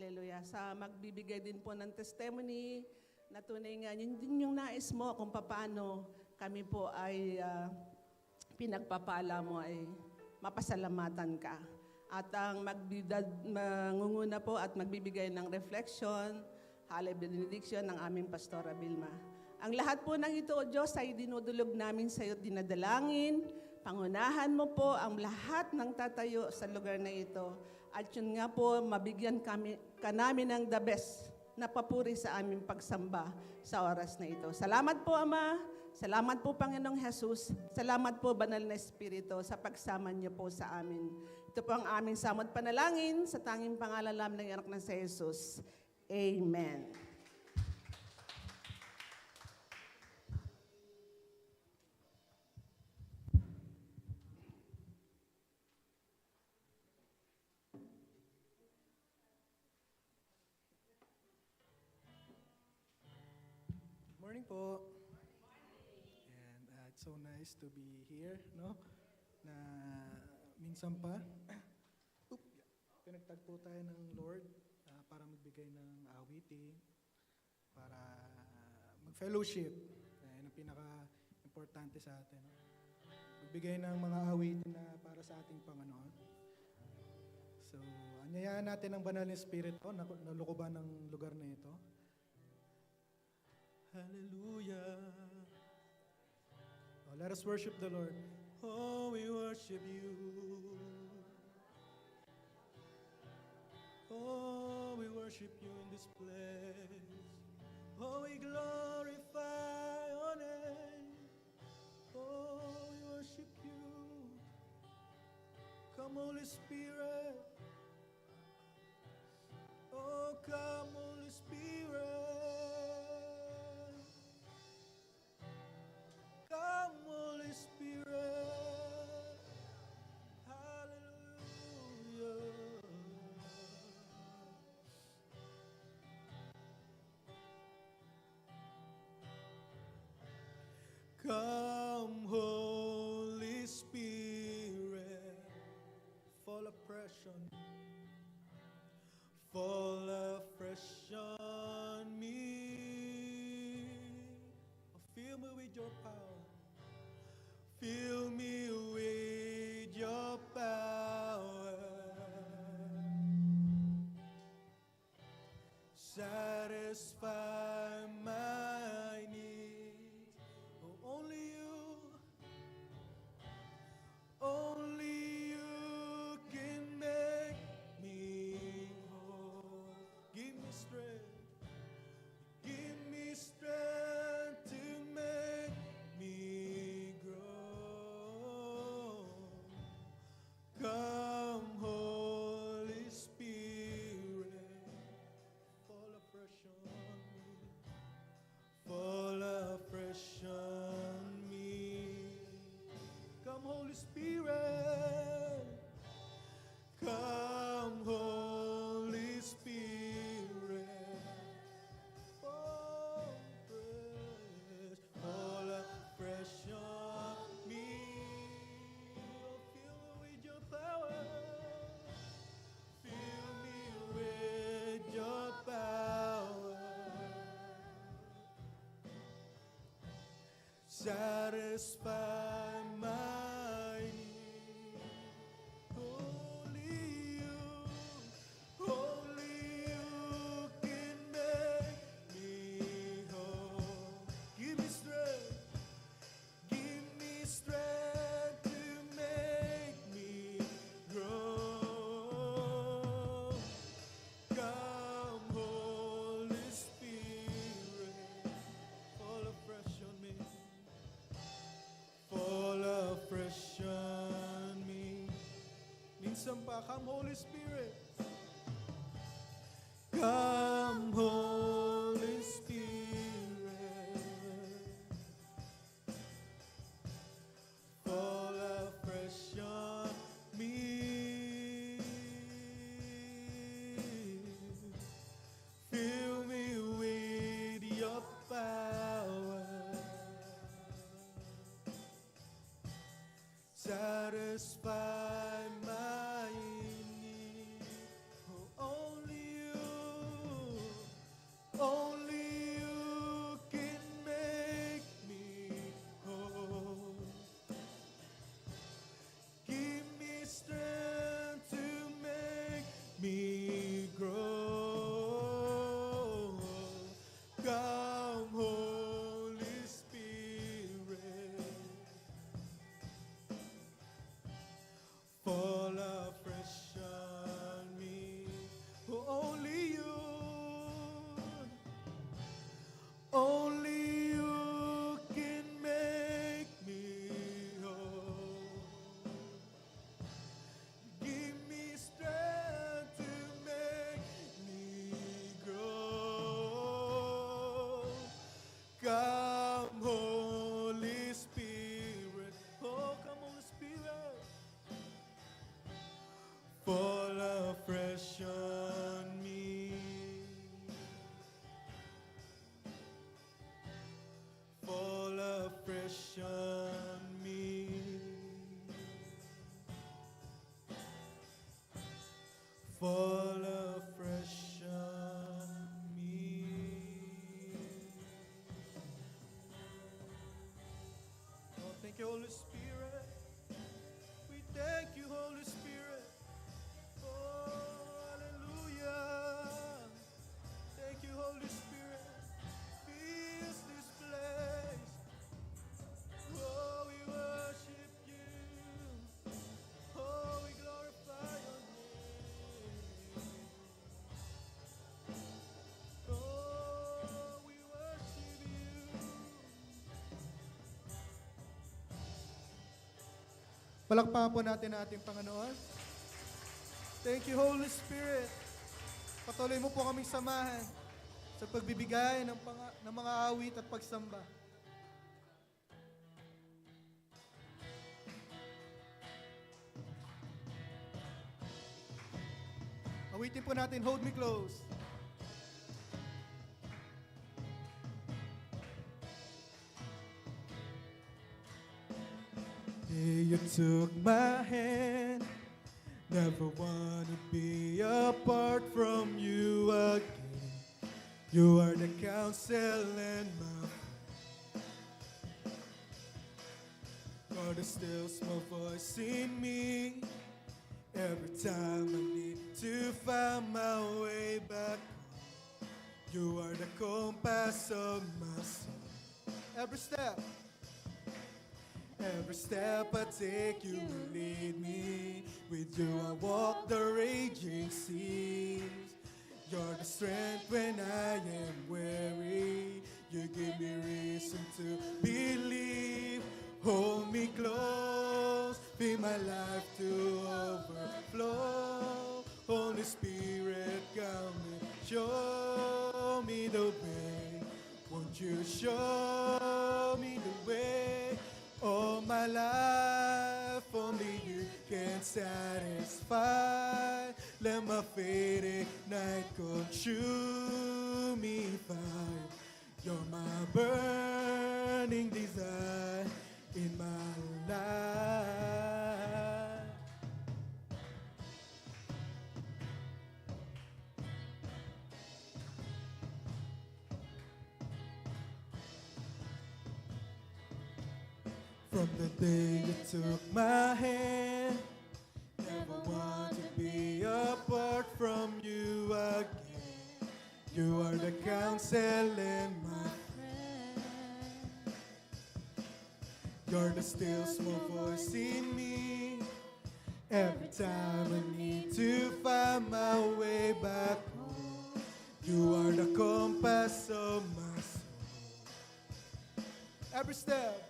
Hallelujah. Sa magbibigay din po ng testimony na tunay nga, yun din yung nais mo kung paano kami po ay pinagpapala mo ay mapasalamatan ka. At ang mangunguna po at magbibigay ng reflection, Halle Benediction ng aming Pastora Vilma. Ang lahat po ng ito, O Diyos, ay dinudulog namin sa iyo at dinadalangin. Pangunahan mo po ang lahat ng tatayo sa lugar na ito. At yun nga po, mabigyan namin ng the best na papuri sa aming pagsamba sa oras na ito. Salamat po, Ama. Salamat po, Panginoong Jesus. Salamat po, Banal na Espiritu, sa pagsama niyo po sa amin. Ito po ang aming samot panalangin sa tanging pangalan lamang ng anak na si Jesus. Amen. Morning po. And it's so nice to be here, no? Na minsan pa, pinagtagpo tayo ng Lord para magbigay ng awitin, para mag-fellowship. Yan ang pinaka-importante sa atin. No? Magbigay ng mga awitin na para sa ating Panginoon. So, anyayaan natin ang banal na Espiritu na lukuban ng lugar na ito. Hallelujah. Oh, let us worship the Lord. Oh, we worship you. Oh, we worship you in this place. Oh, we glorify your name. Oh, we worship you. Come, Holy Spirit. Oh, come, Holy Spirit. Come, Holy Spirit. Hallelujah. Come, Holy Spirit. Fall afresh on me. Fall afresh on me. Fill me with your power. Fill me with your power. Satisfy my needs. Oh, only you can make me whole. Give me strength. Give me strength to make me grow. Come, Holy Spirit, fall afresh on me. Fall afresh on me. Come, Holy Spirit. Come, Holy Spirit. Fall afresh on me. Oh, fill me with your power. Fill me with your power. Satisfy my need. Only you can make me whole. Give me strength. Give me strength to make me grow. Come, Holy Spirit, fall afresh on me. Fall afresh on me. Minsan pa, come, Holy Spirit. Come, Holy Spirit. Fall afresh on me. Fill me with your power. Satisfy my need. Oh, only you afresh on me. Fall afresh on me. Oh, thank you, Holy Spirit. We thank you, Holy Spirit. Oh, hallelujah. Thank you, Holy Spirit. Fills this place. Oh, we worship you. Oh, we glorify your name. Oh, we worship you. Palakpakan po natin ang ating Panginoon. Thank you, Holy Spirit. Patuloy mo po kaming samahan sa pagbibigay ng mga awit at pagsamba. Awitin po natin, Hold Me Close. Hey, you took my hand. Never wanna be apart from you again. You are the counsel and my you're the still small voice in me. Every time I need to find my way back home, you are the compass of my soul. Every step I take, you will lead me. With you I walk the raging seas. You're the strength when I am weary. You give me reason to believe. Hold me close, fill my life to overflow. Holy Spirit, come and show me the way. Won't you show me the way? All my life, only you can satisfy. Let my faith ignite, consume me fire. You're my burning desire in my life. From the day you took my hand, never want to be apart from you again. You are the counsel and my friend. You're the still small voice in me. Every time I need to find my way back home, you are the compass of my soul. Every step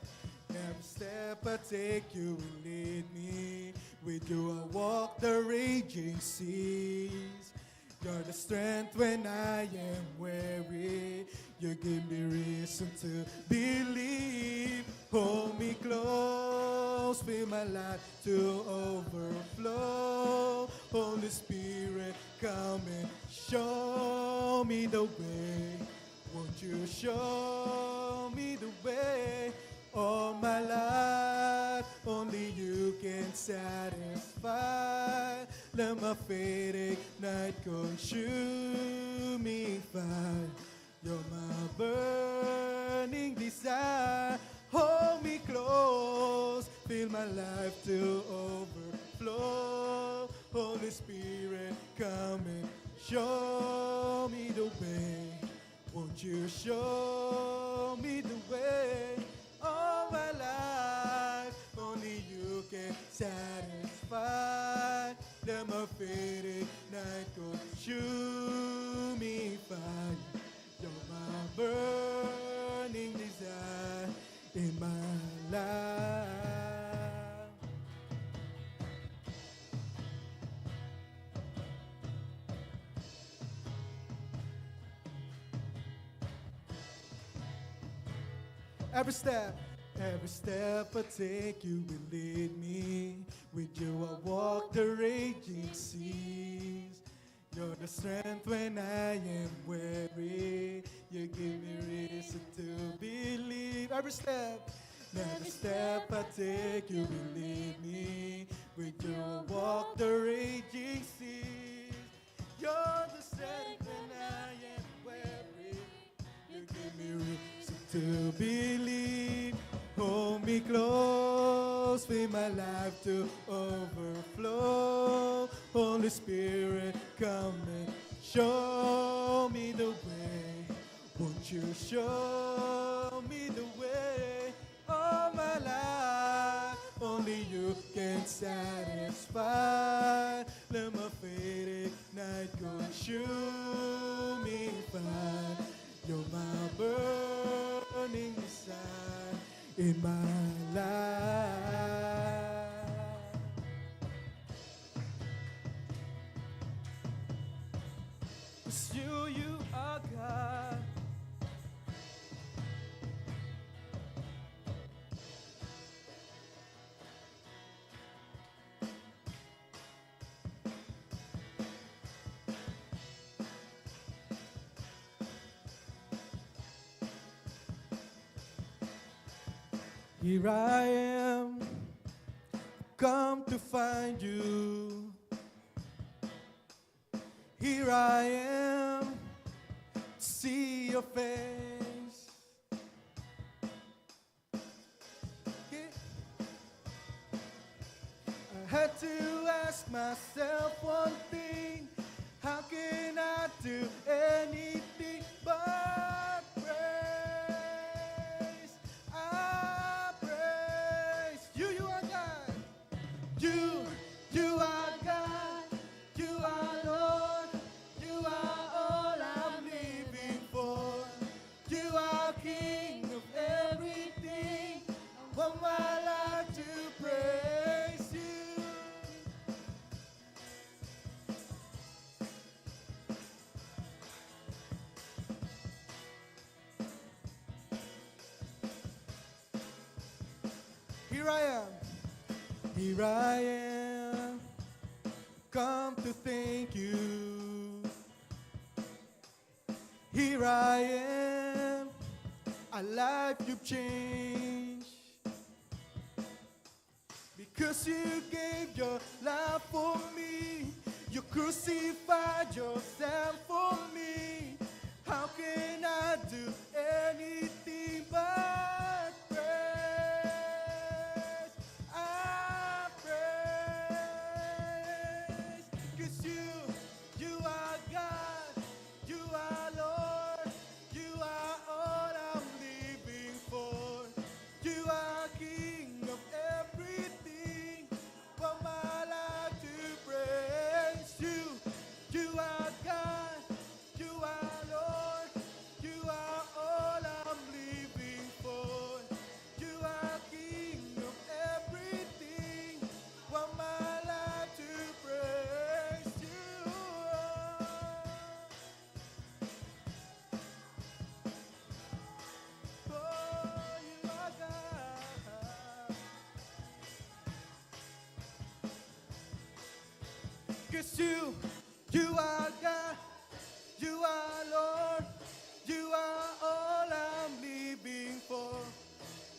I take, you will lead me. With you I walk the raging seas. You're the strength when I am weary. You give me reason to believe. Hold me close, fill my life to overflow. Holy Spirit, come and show me the way. Won't you show me the way? All my life, only you can satisfy. Let my faith ignite, consuming fire. You're my burning desire. Hold me close, fill my life to overflow. Holy Spirit, come and show me the way. Won't you show me the way? All my life, only you can satisfy. Let my faith ignite, consuming fire. You're my burning desire in my life. Every step I take, you will lead me. With you I walk the raging seas. You're the strength when I am weary. You give me reason to believe. Every Every step I take, you will lead me. With you walk the raging seas. You're the strength when I am weary. You give me reason to believe. Hold me close, with my life to overflow. Holy Spirit, come and show me the way. Won't you show me the way? All my life, only you can satisfy. Let my faith ignite, consume me fire. You're my burning desire in my life. 'Cause you are God. Here I am, come to find you. Here I am, see your face. I had to ask myself one thing: how can I do anything but praise? I praise you. You are God. You are God. You are Lord. You are all I'm living for. You are King of everything. I want my life to praise you. Here I am. Here I am, come to thank you. Here I am, a life you've changed. Because you gave your life for me, you crucified yourself for me. How can I do anything but praise? I praise. 'Cause you are God, you are Lord, you are all I'm living for. You are King of everything, for my life to praise you. You are God, you are Lord, you are all I'm living for. You are King of everything, for my life to praise you. Oh, you are God. 'Cause you are God, you are Lord, you are all I'm living for.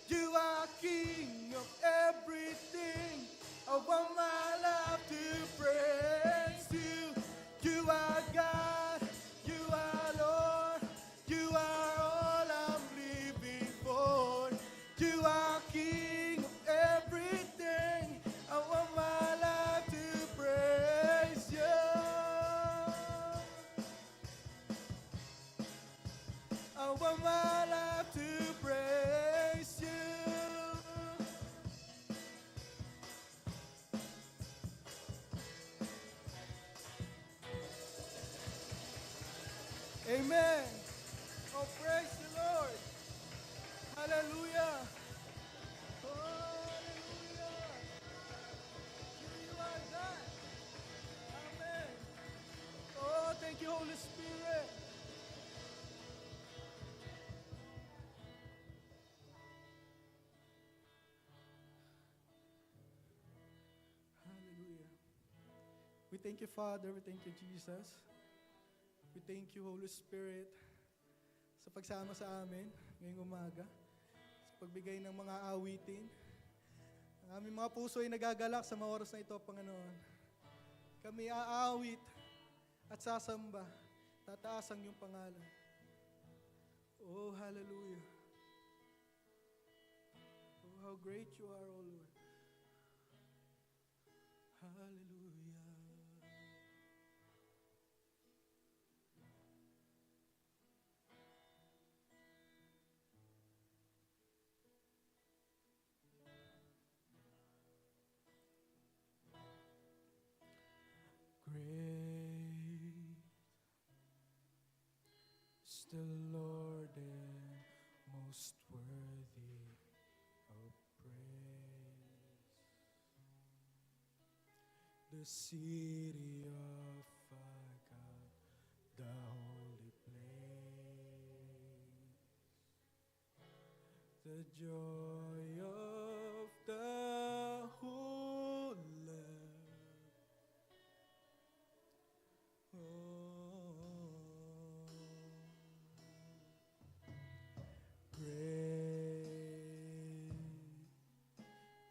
You are King of everything, I want my life to praise you. You are God, you are Lord, you are all I'm living for. You are King of everything, I want my life to praise you. I want my life to praise you. Amen. Oh, praise the Lord. Hallelujah. Oh, hallelujah. You are God. Amen. Oh, thank you, Holy Spirit. Hallelujah. We thank you, Father. We thank you, Jesus. We thank you, Holy Spirit, sa pagsama sa amin ngayong umaga, sa pagbigay ng mga awitin. Ang aming mga puso ay nagagalak sa mga oras na ito, Panginoon. Kami aawit at sasamba, tataas ang iyong pangalan. Oh, hallelujah. Oh, how great you are, O Lord. Hallelujah. Great is the Lord and most worthy of praise. The city of our God, the holy place, the joy of the whole land. Great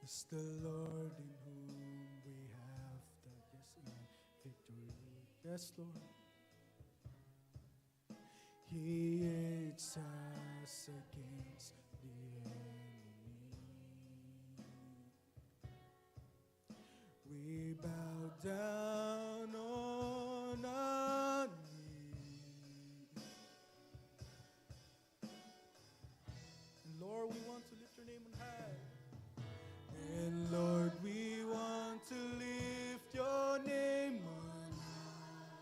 is the Lord in whom we have the victory. Yes, Lord. He aids us against the enemy. We bow down on our knees. And Lord, we want to lift your name on high. And Lord, we want to lift your name on high.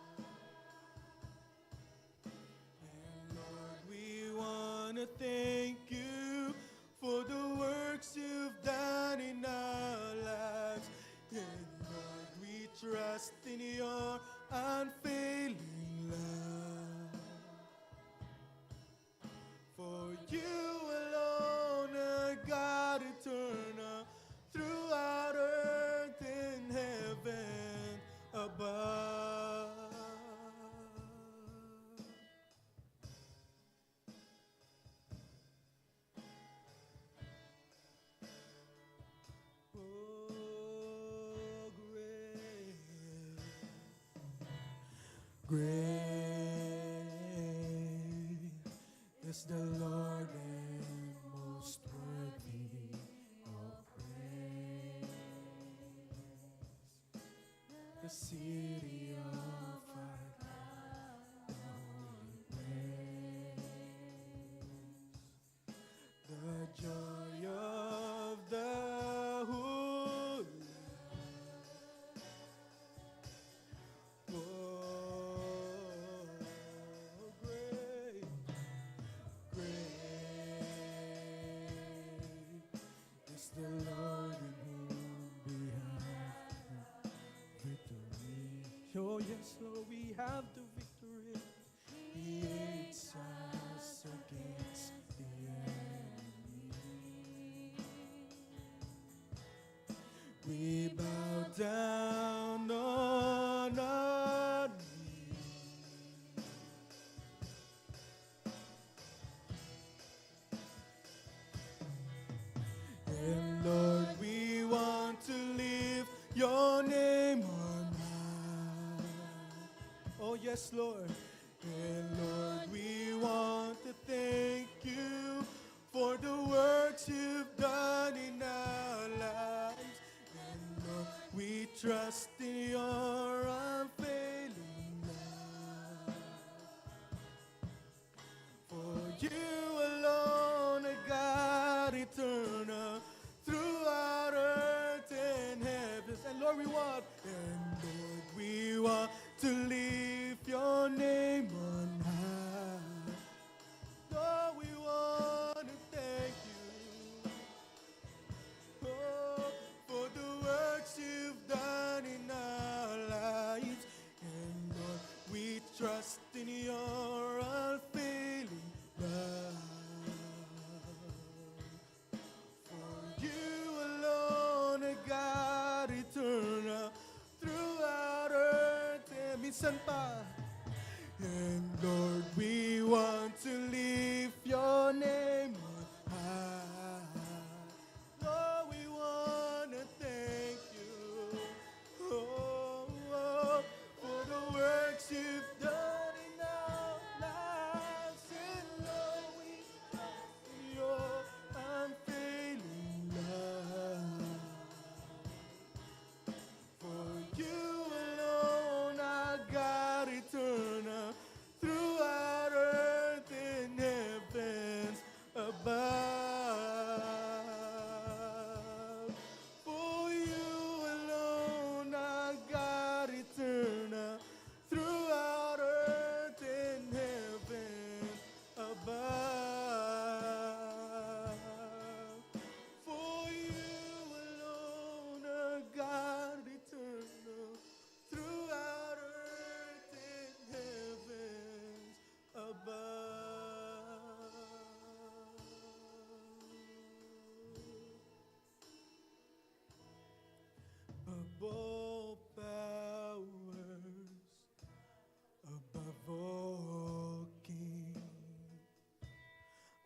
And Lord, we want to thank you for the works you've done in our lives. And Lord, we trust in your unfailing love. For you alone are God eternal, throughout earth and heaven above. Oh, great is the Lord and most worthy of praise. The city of our God, the holy place, the joy of the whole land. Oh, great, great is the Lord in whom we have victory. Oh yes, Lord, we have the victory. He aids us against the enemy. We bow down on our knees. And Lord, we want to lift your name on high. Oh yes, Lord. And Lord, we want to thank you for the works you've done in our lives. And Lord, we trust in your unfailing love. For you alone are God eternal, throughout earth and heavens. And Lord, we want to lift your name on high. Lord, we want to thank you, oh, for the works you've done in our lives. And Lord, we trust in your unfailing love. For you alone are God eternal, throughout earth and minsan pa. And Lord, we want to lift your name on high.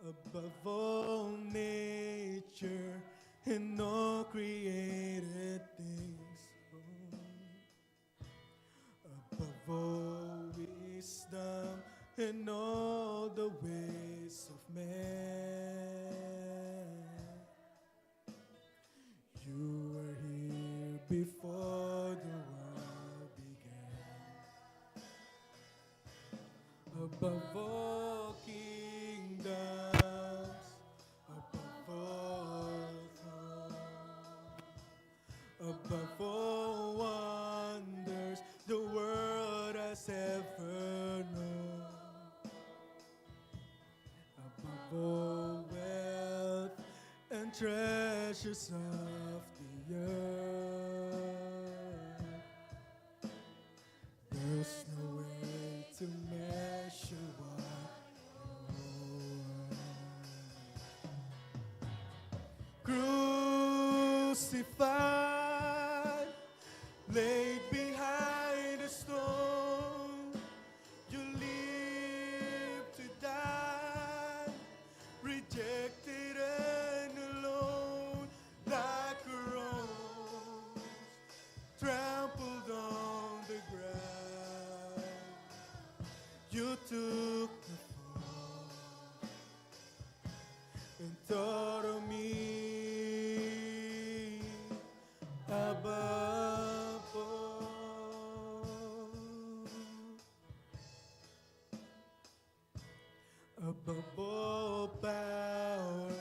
above all nature and all created things, above all wisdom and all the ways of man. You were here before the world began. Above all kingdoms, above all thrones, above all wonders the world has ever known, above all wealth and treasures of the earth. There's no way to measure what you're worth. Crucified, laid behind a stone, you live to die, rejected and alone, like a rose trampled on the ground. You took the fall and thought of me above all. Above all powers,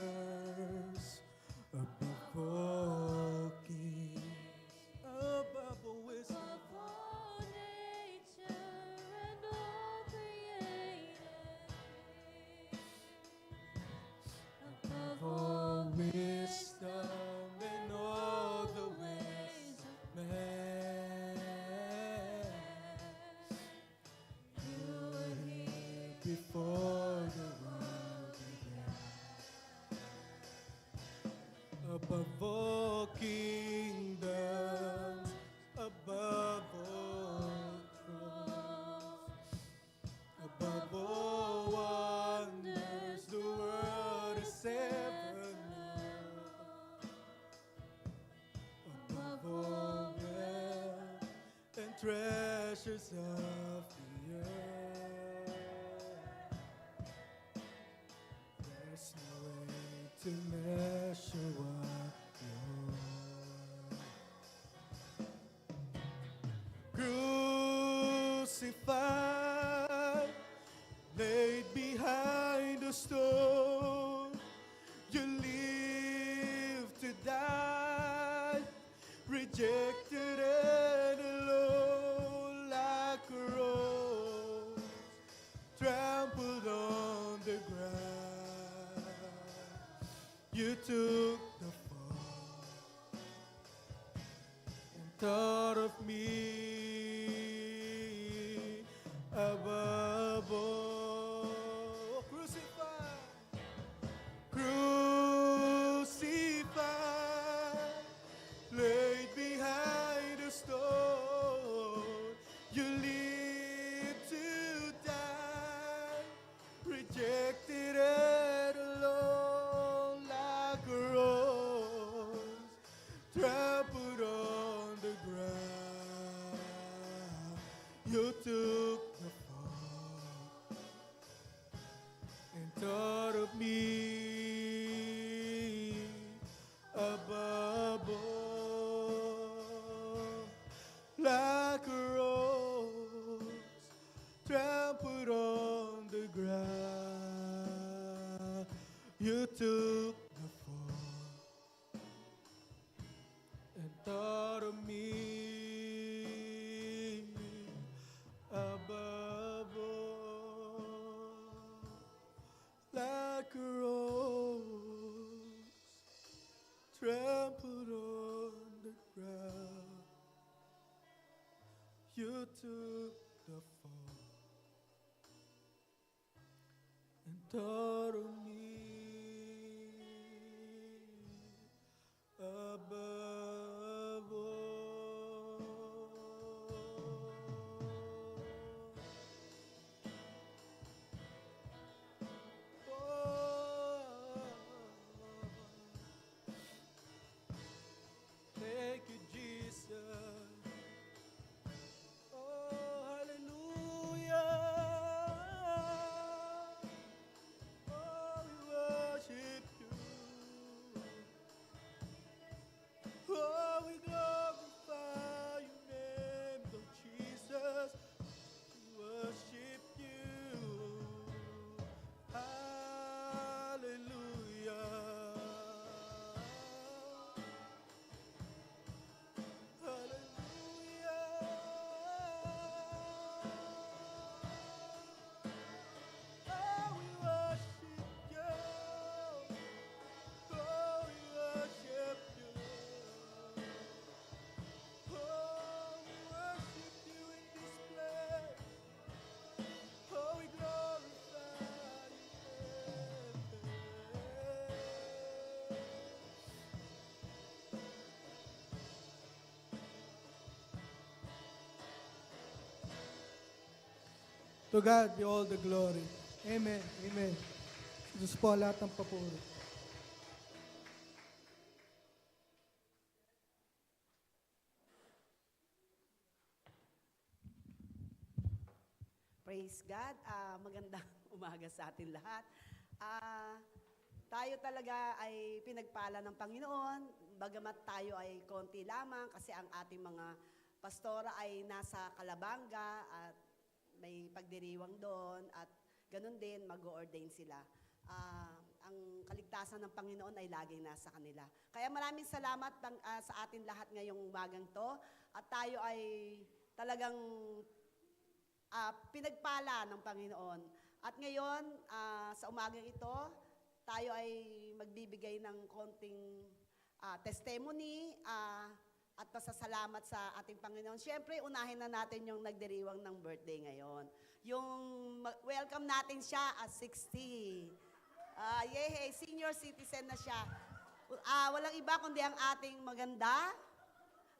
above all kings, above all wisdom, Of all nature and all created things, above all wisdom and all the ways of man. You were here before the world began. Above all kingdoms, above all thrones, above all wonders the world has ever known, above all wealth and treasures of the earth. There's no way to measure what you're worth. Crucified, laid behind a stone, you live to die, rejected and alone, like a rose trampled on the ground. You took the fall and thought of me above all. Crucified, crucified, laid behind a stone, you live to die, rejected and alone, like a rose trampled on the ground. You took the fall and thought of me above all, like a rose trampled on the ground. You took the fall and thought of me above all, like a rose trampled on the ground. You took the fall and thought of me above all. To God be all the glory. Amen. Amen. Diyos po ang lahat ng papuri. Praise God. Magandang umaga sa atin lahat. Tayo talaga ay pinagpala ng Panginoon, bagamat tayo ay konti lamang kasi ang ating mga pastora ay nasa Calabanga at may pagdiriwang doon at ganun din mag-o-ordain sila. Ang kaligtasan ng Panginoon ay laging nasa kanila. Kaya maraming salamat sa atin lahat ngayong umagang to at tayo ay talagang pinagpala ng Panginoon. At ngayon, sa umagang ito, tayo ay magbibigay ng konting testimony at pasasalamat sa ating Panginoon. Siyempre, unahin na natin yung nagdiriwang ng birthday ngayon. Yung welcome natin siya at 60. Yehey, senior citizen na siya. Walang iba kundi ang ating maganda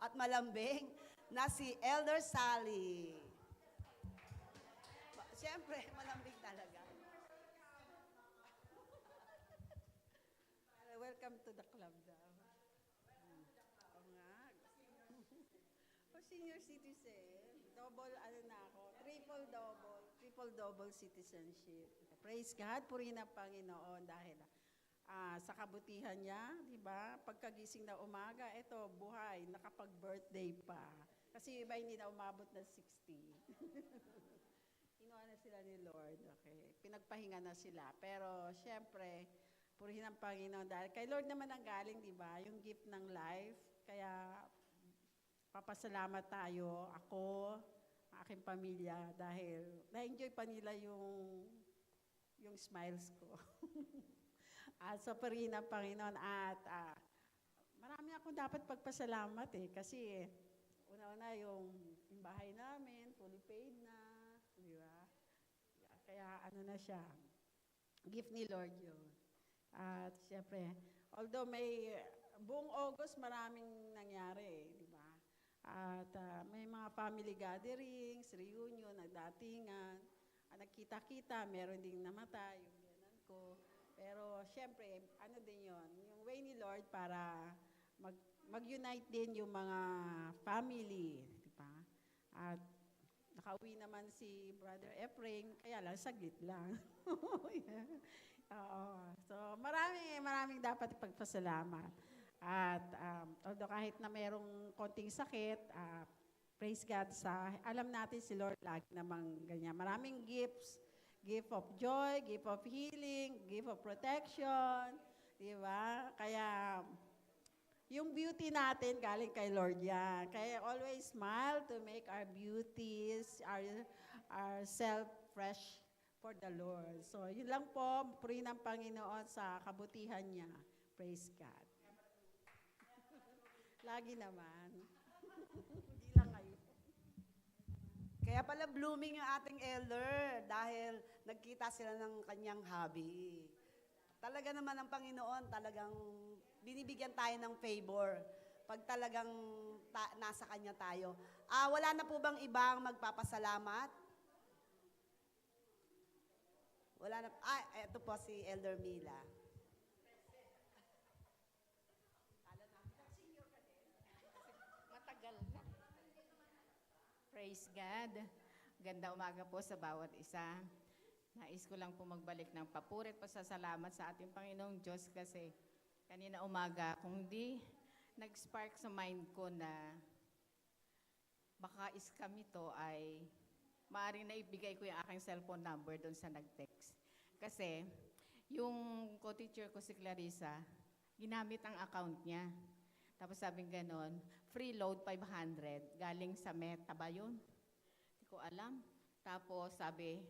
at malambing na si Elder Sally. Siyempre, malambing talaga. Welcome to the club daw. Oo nga. For senior citizen, double ano na ako, triple double citizenship. Praise God, purihin ang Panginoon dahil sa kabutihan niya, di ba? Pagkagising na umaga, eto, buhay, nakapag-birthday pa. Kasi iba hindi na umabot na 60. Inuha na sila ni Lord, okay. Pinagpahinga na sila. Pero, syempre, purihin ang Panginoon dahil kay Lord naman ang galing, di ba? Yung gift ng life. Kaya, papasalamat tayo, ako, aking pamilya, dahil na-enjoy pa nila yung smiles ko. At sa purihin ang Panginoon at marami akong dapat pagpasalamat kasi una-una yung bahay namin, fully paid na. Di ba? Kaya ano na siya, gift ni Lord yun. At siyempre, although may buong August maraming nangyari, di ba? At may mga family gatherings, reunion, nagdatingan, nagkita-kita, meron ding namatay, yung biyanan ko. Pero siyempre, ano din yun, yung way ni Lord para mag-unite din yung mga family, di ba? At nakauwi naman si Brother Ephraim, kaya lang, saglit lang. Oo. So, maraming dapat ipagpasalamat. At although kahit na merong konting sakit, praise God alam natin si Lord lagi namang ganyan. Maraming gifts, gift of joy, gift of healing, gift of protection, di ba? Kaya, yung beauty natin galing kay Lord yan. Kaya always smile to make our beauties, our self fresh for the Lord. So, yun lang po, purihin ang Panginoon sa kabutihan niya. Praise God. Lagi naman. Hindi lang ngayon. Kaya pala blooming yung ating elder dahil nagkita sila ng kanyang hobby. Talaga naman ang Panginoon, talagang binibigyan tayo ng favor pag talagang nasa Kanya tayo. Wala na po bang ibang magpapasalamat? Wala na. Ito po si Elder Mila. Matagal na. Praise God. Ganda umaga po sa bawat isa. Nais ko lang po magbalik ng papuri at pasasalamat sa ating Panginoong Diyos kasi kanina umaga, kung di nag-spark sa mind ko na baka scam ito ay maaaring naibigay ko yung aking cellphone number doon sa nag-text. Kasi yung co-teacher ko si Clarissa, ginamit ang account niya. Tapos sabing ganon, free load 500, galing sa Meta ba yun? Hindi ko alam. Tapos sabi,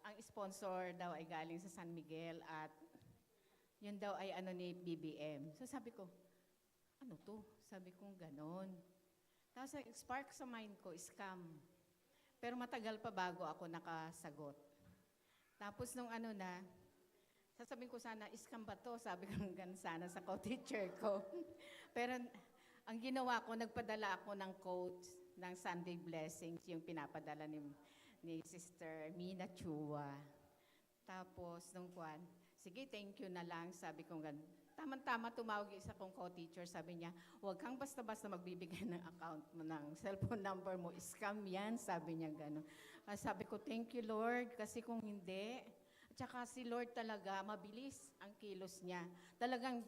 ang sponsor daw ay galing sa San Miguel at yun daw ay ano ni BBM. So sabi ko, ano to? Sabi ko, ganon. Tapos spark sa mind ko, scam. Pero matagal pa bago ako nakasagot. Tapos nung ano na, sasabihin ko sana, scam ba to? Sabi ko ganun sana sa co-teacher ko. Pero ang ginawa ko, nagpadala ako ng quotes ng Sunday Blessings, yung pinapadala ni Sister Mina Chua. Tapos, nung kwan, sige, thank you na lang, sabi ko gan. Tama-tama tumawag yung isa kong co-teacher, sabi niya, huwag kang basta-basta magbibigay ng account mo, ng cellphone number mo, scam yan, sabi niya gano'n. Sabi ko, thank you Lord, kasi kung hindi, at saka si Lord talaga, mabilis ang kilos niya. Talagang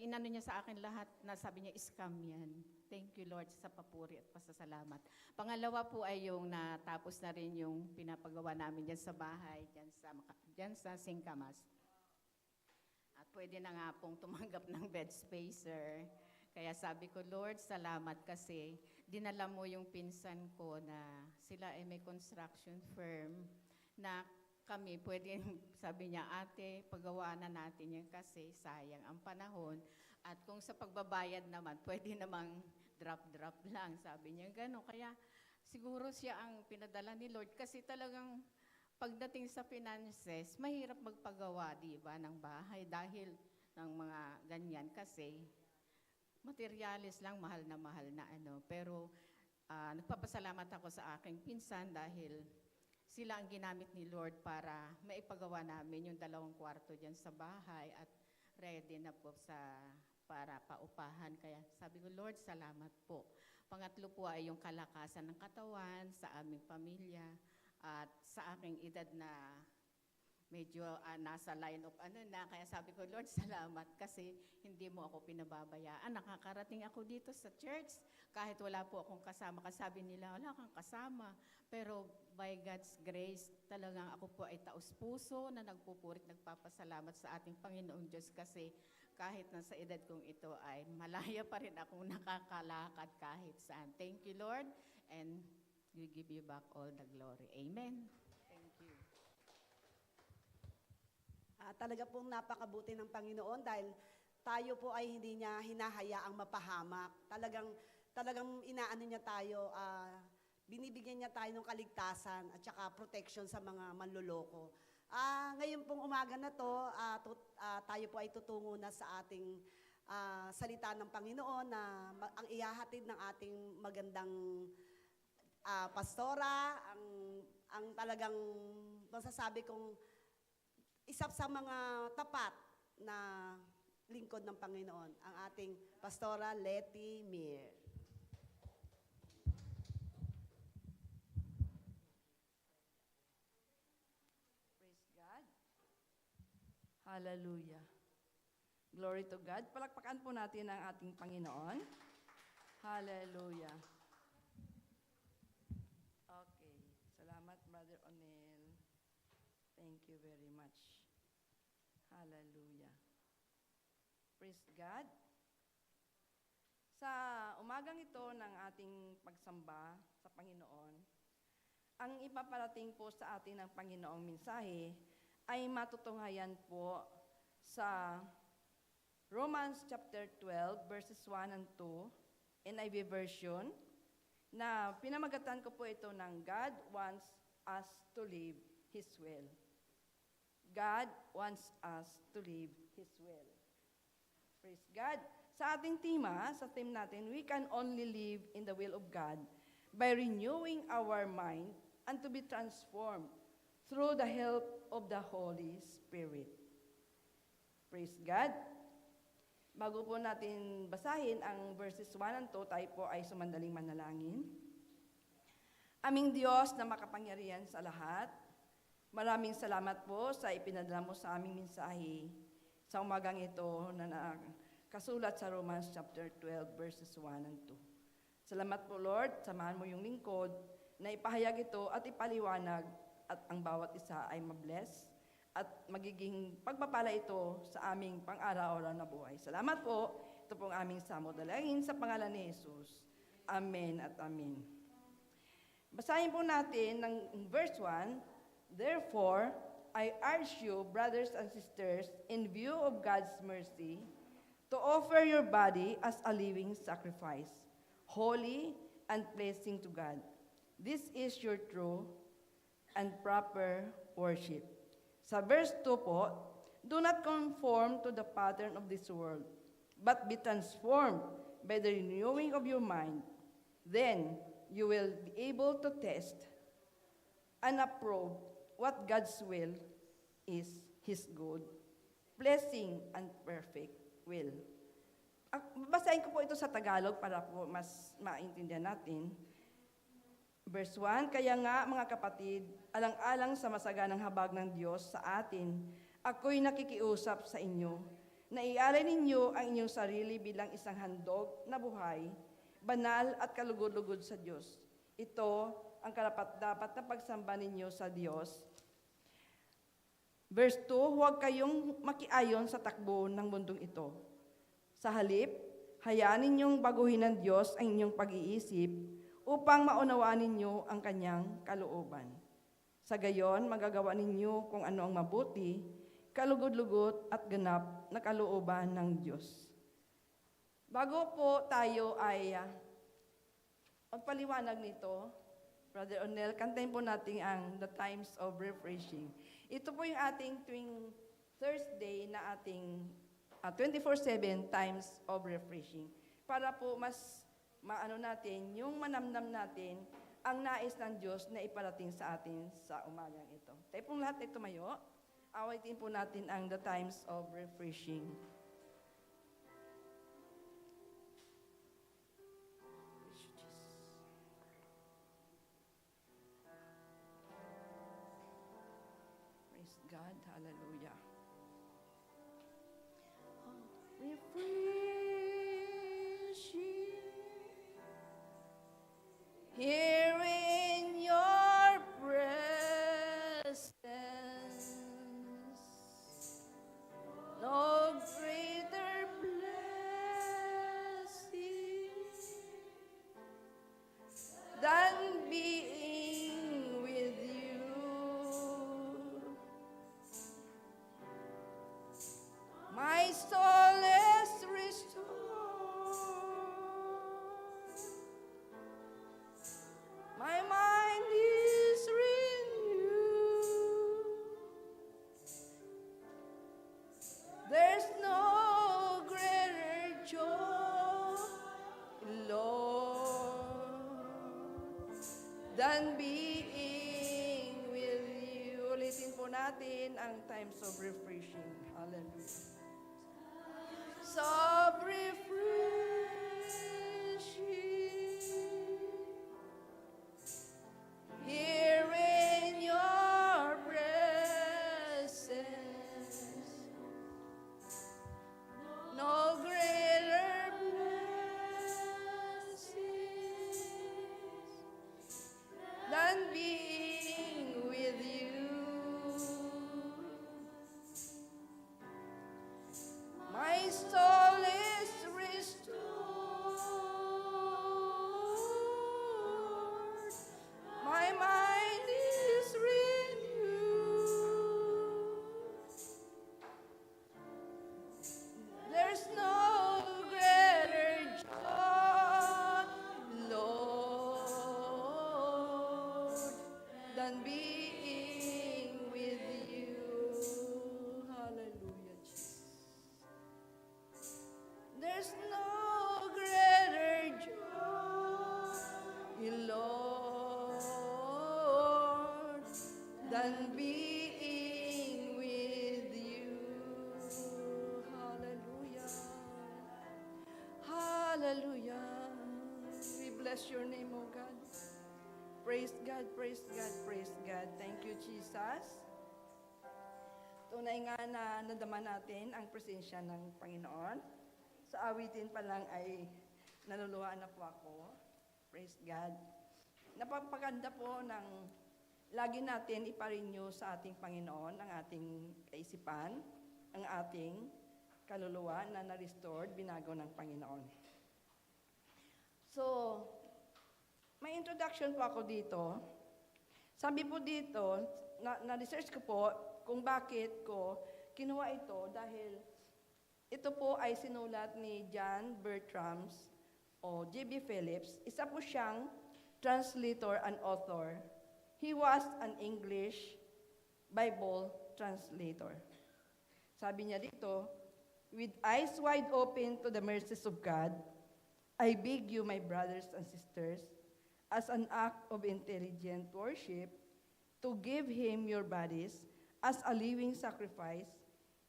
inano niya sa akin lahat na sabi niya, scam yan. Thank you Lord sa papuri at pasasalamat. Pangalawa po ay yung natapos na rin yung pinapagawa namin dyan sa bahay, dyan sa Singkamas. At pwede na nga pong tumanggap ng bed spacer. Kaya sabi ko, Lord, salamat kasi dinala mo yung pinsan ko na sila ay may construction firm na kami pwede, sabi niya, ate, pagawa na natin yan kasi sayang ang panahon. At kung sa pagbabayad naman, pwede namang drop-drop lang, sabi niya gano'n. Kaya siguro siya ang pinadala ni Lord kasi talagang pagdating sa finances, mahirap magpagawa, di ba, ng bahay dahil ng mga ganyan kasi materialis lang, mahal na ano. Pero nagpapasalamat ako sa aking pinsan dahil sila ang ginamit ni Lord para maipagawa namin yung 2 kwarto dyan sa bahay at ready na po para paupahan. Kaya sabi ko, Lord, salamat po. Pangatlo po ay yung kalakasan ng katawan sa aming pamilya at sa aking edad na medyo nasa line of ano na. Kaya sabi ko, Lord, salamat kasi hindi mo ako pinababayaan. Nakakarating ako dito sa church kahit wala po akong kasama. Kasi sabi nila, wala kang kasama. Pero by God's grace, talagang ako po ay taos-puso na nagpupurit, nagpapasalamat sa ating Panginoong Diyos kasi kahit nasa edad kong ito ay malaya pa rin akong nakakalakad kahit saan. Thank you, Lord, and we give you back all the glory. Amen. Thank you. Talaga pong napakabuti ng Panginoon dahil tayo po ay hindi niya hinahayaang mapahamak. Talagang inaano niya tayo, binibigyan niya tayo ng kaligtasan at saka protection sa mga manloloko. Ngayon pong umaga na to, tayo po ay tutungo na sa ating salita ng Panginoon na ang ihahatid ng ating magandang pastora, ang talagang masasabi kong isa sa mga tapat na lingkod ng Panginoon, ang ating pastora Letty Mir. Praise God. Hallelujah. Glory to God. Palakpakan po natin ang ating Panginoon. Hallelujah. Okay. Salamat, Brother Onel. Thank you very much. Hallelujah. Praise God. Sa umagang ito ng ating pagsamba sa Panginoon, ang ipaparating po sa atin ng Panginoong mensahe ay matutunghayan po sa Romans chapter 12 verses 1 and 2 NIV version na pinamagatan ko po ito ng God wants us to live His will. God wants us to live His will. Praise God. Sa ating sa theme natin, we can only live in the will of God by renewing our mind and to be transformed through the help of the Holy Spirit. Praise God. Bago po natin basahin ang verses 1 and 2, tayo po ay sumandaling manalangin. Aming Diyos na makapangyarihan sa lahat, maraming salamat po sa ipinadala mo sa aming mensahe sa umagang ito na nakasulat sa Romans chapter 12 verses 1 and 2. Salamat po Lord, samahan mo yung lingkod na ipahayag ito at ipaliwanag at ang bawat isa ay mabless at magiging pagpapala ito sa aming pang-araw-araw na buhay. Salamat po. Ito pong aming samudalangin sa pangalan ni Jesus. Amen at amen. Basahin po natin ng verse 1. Therefore, I urge you, brothers and sisters, in view of God's mercy, to offer your body as a living sacrifice, holy and pleasing to God. This is your true and proper worship. Sa verse 2 po, do not conform to the pattern of this world, but be transformed by the renewing of your mind. Then you will be able to test and approve what God's will is, His good, blessing, and perfect will. Basahin ko po ito sa Tagalog para po mas maintindihan natin. Verse 1, kaya nga mga kapatid, alang-alang sa masaganang habag ng Diyos sa atin, ako'y nakikiusap sa inyo, na ialay ninyo ang inyong sarili bilang isang handog na buhay, banal at kalugod-lugod sa Diyos. Ito ang karapat-dapat na pagsamba ninyo sa Diyos. Verse 2, huwag kayong makiayon sa takbo ng mundong ito. Sa halip, hayaan ninyong baguhin ng Diyos ang inyong pag-iisip upang maunawaan ninyo ang kanyang kalooban. Sa gayon, magagawa ninyo kung ano ang mabuti, kalugod-lugod at ganap na kalooban ng Diyos. Bago po tayo ay magpaliwanag nito, Brother Onel, kantahin po natin ang The Times of Refreshing. Ito po yung ating tuwing Thursday na ating 24/7 Times of Refreshing. Para po mas maano natin, yung manamnam natin ang nais ng Diyos na iparating sa atin sa umagang ito. Tayo pong lahat ay tumayo. Awitin po natin ang The Times of Refreshing. Praise God. Hallelujah. Refreshing here in your presence. No greater blessing than being with you. My soul is restored. My mind is renewed. There's no greater joy, Lord, than being with you. Ulitin po natin ang times of refreshing. Hallelujah. Of refreshing here in your presence. No greater blessings than being with you. My soul is restored. My mind is renewed. There's no greater joy, Lord, than being with you. Hallelujah, Jesus. There's no greater joy, Lord, than being with you. Hallelujah. Hallelujah. We bless your name, O God. Praise God, praise God, praise God. Thank you, Jesus. Tunay nga na nadama natin ang presensya ng Panginoon. Sa awitin pa lang ay naluluhaan na po ako. Praise God. Napapaganda po ng lagi natin iparenew sa ating Panginoon ang ating kaisipan, ang ating kaluluwa na na-restored, binago ng Panginoon. So, may introduction po ako dito. Sabi po dito, na-research ko po kung bakit ko kinuha ito dahil ito po ay sinulat ni John Bertrams o J.B. Phillips. Isa po siyang translator and author. He was an English Bible translator. Sabi niya dito, with eyes wide open to the mercies of God, I beg you, my brothers and sisters, as an act of intelligent worship, to give Him your bodies as a living sacrifice,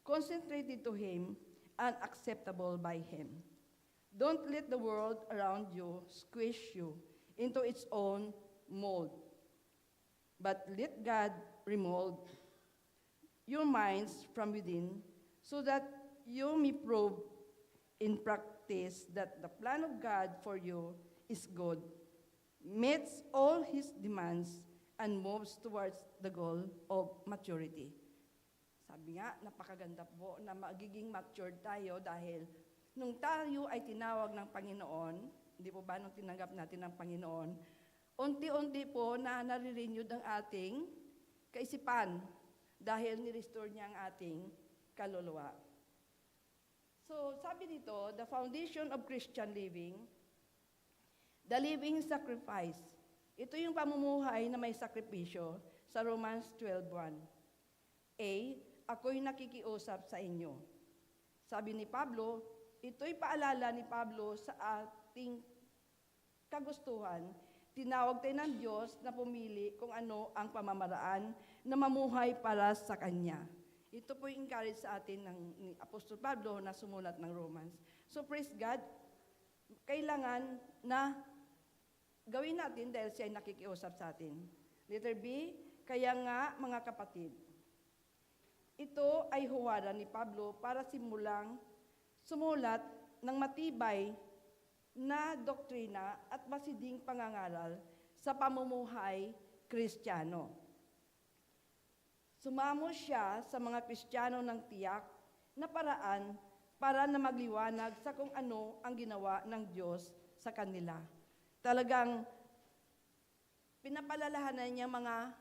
consecrated to Him and acceptable by Him. Don't let the world around you squish you into its own mold, but let God remold your minds from within so that you may prove in practice that the plan of God for you is good, meets all His demands, and moves towards the goal of maturity. Sabi nga, napakaganda po na magiging matured tayo dahil nung tayo ay tinawag ng Panginoon, hindi po ba nung tinanggap natin ng Panginoon, unti-unti po na nare-renewed ang ating kaisipan dahil ni-restore niya ang ating kaluluwa. So, sabi dito, the foundation of Christian living, the living sacrifice. Ito yung pamumuhay na may sakripisyo sa Romans 12:1. A, ako'y nakikiusap sa inyo. Sabi ni Pablo, ito'y paalala ni Pablo sa ating kagustuhan. Tinawag tayo ng Diyos na pumili kung ano ang pamamaraan na mamuhay para sa Kanya. Ito po yung encourage sa atin ni Apostol Pablo na sumulat ng Romans. So praise God, kailangan na gawin natin dahil siya ay nakikiusap sa atin. Letter B, kaya nga mga kapatid, ito ay huwara ni Pablo para sumulat ng matibay na doktrina at masiding pangangaral sa pamumuhay Kristiyano. Sumamo siya sa mga Kristiyano ng tiyak na paraan para na magliwanag sa kung ano ang ginawa ng Diyos sa kanila. Talagang pinapalalahanan niya mga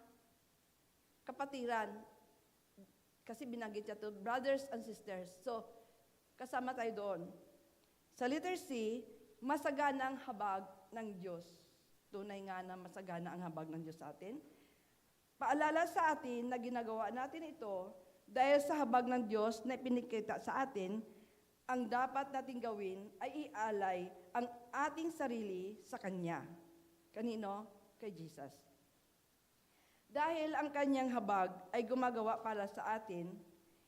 kapatiran kasi binanggit niya to brothers and sisters. So, kasama tayo doon. Sa letter C, masagana ang habag ng Diyos. Tunay nga na masagana ang habag ng Diyos sa atin. Paalala sa atin na ginagawa natin ito dahil sa habag ng Diyos na pinikita sa atin, ang dapat nating gawin ay ialay ang ating sarili sa Kanya. Kanino? Kay Jesus. Dahil ang Kanyang habag ay gumagawa para sa atin,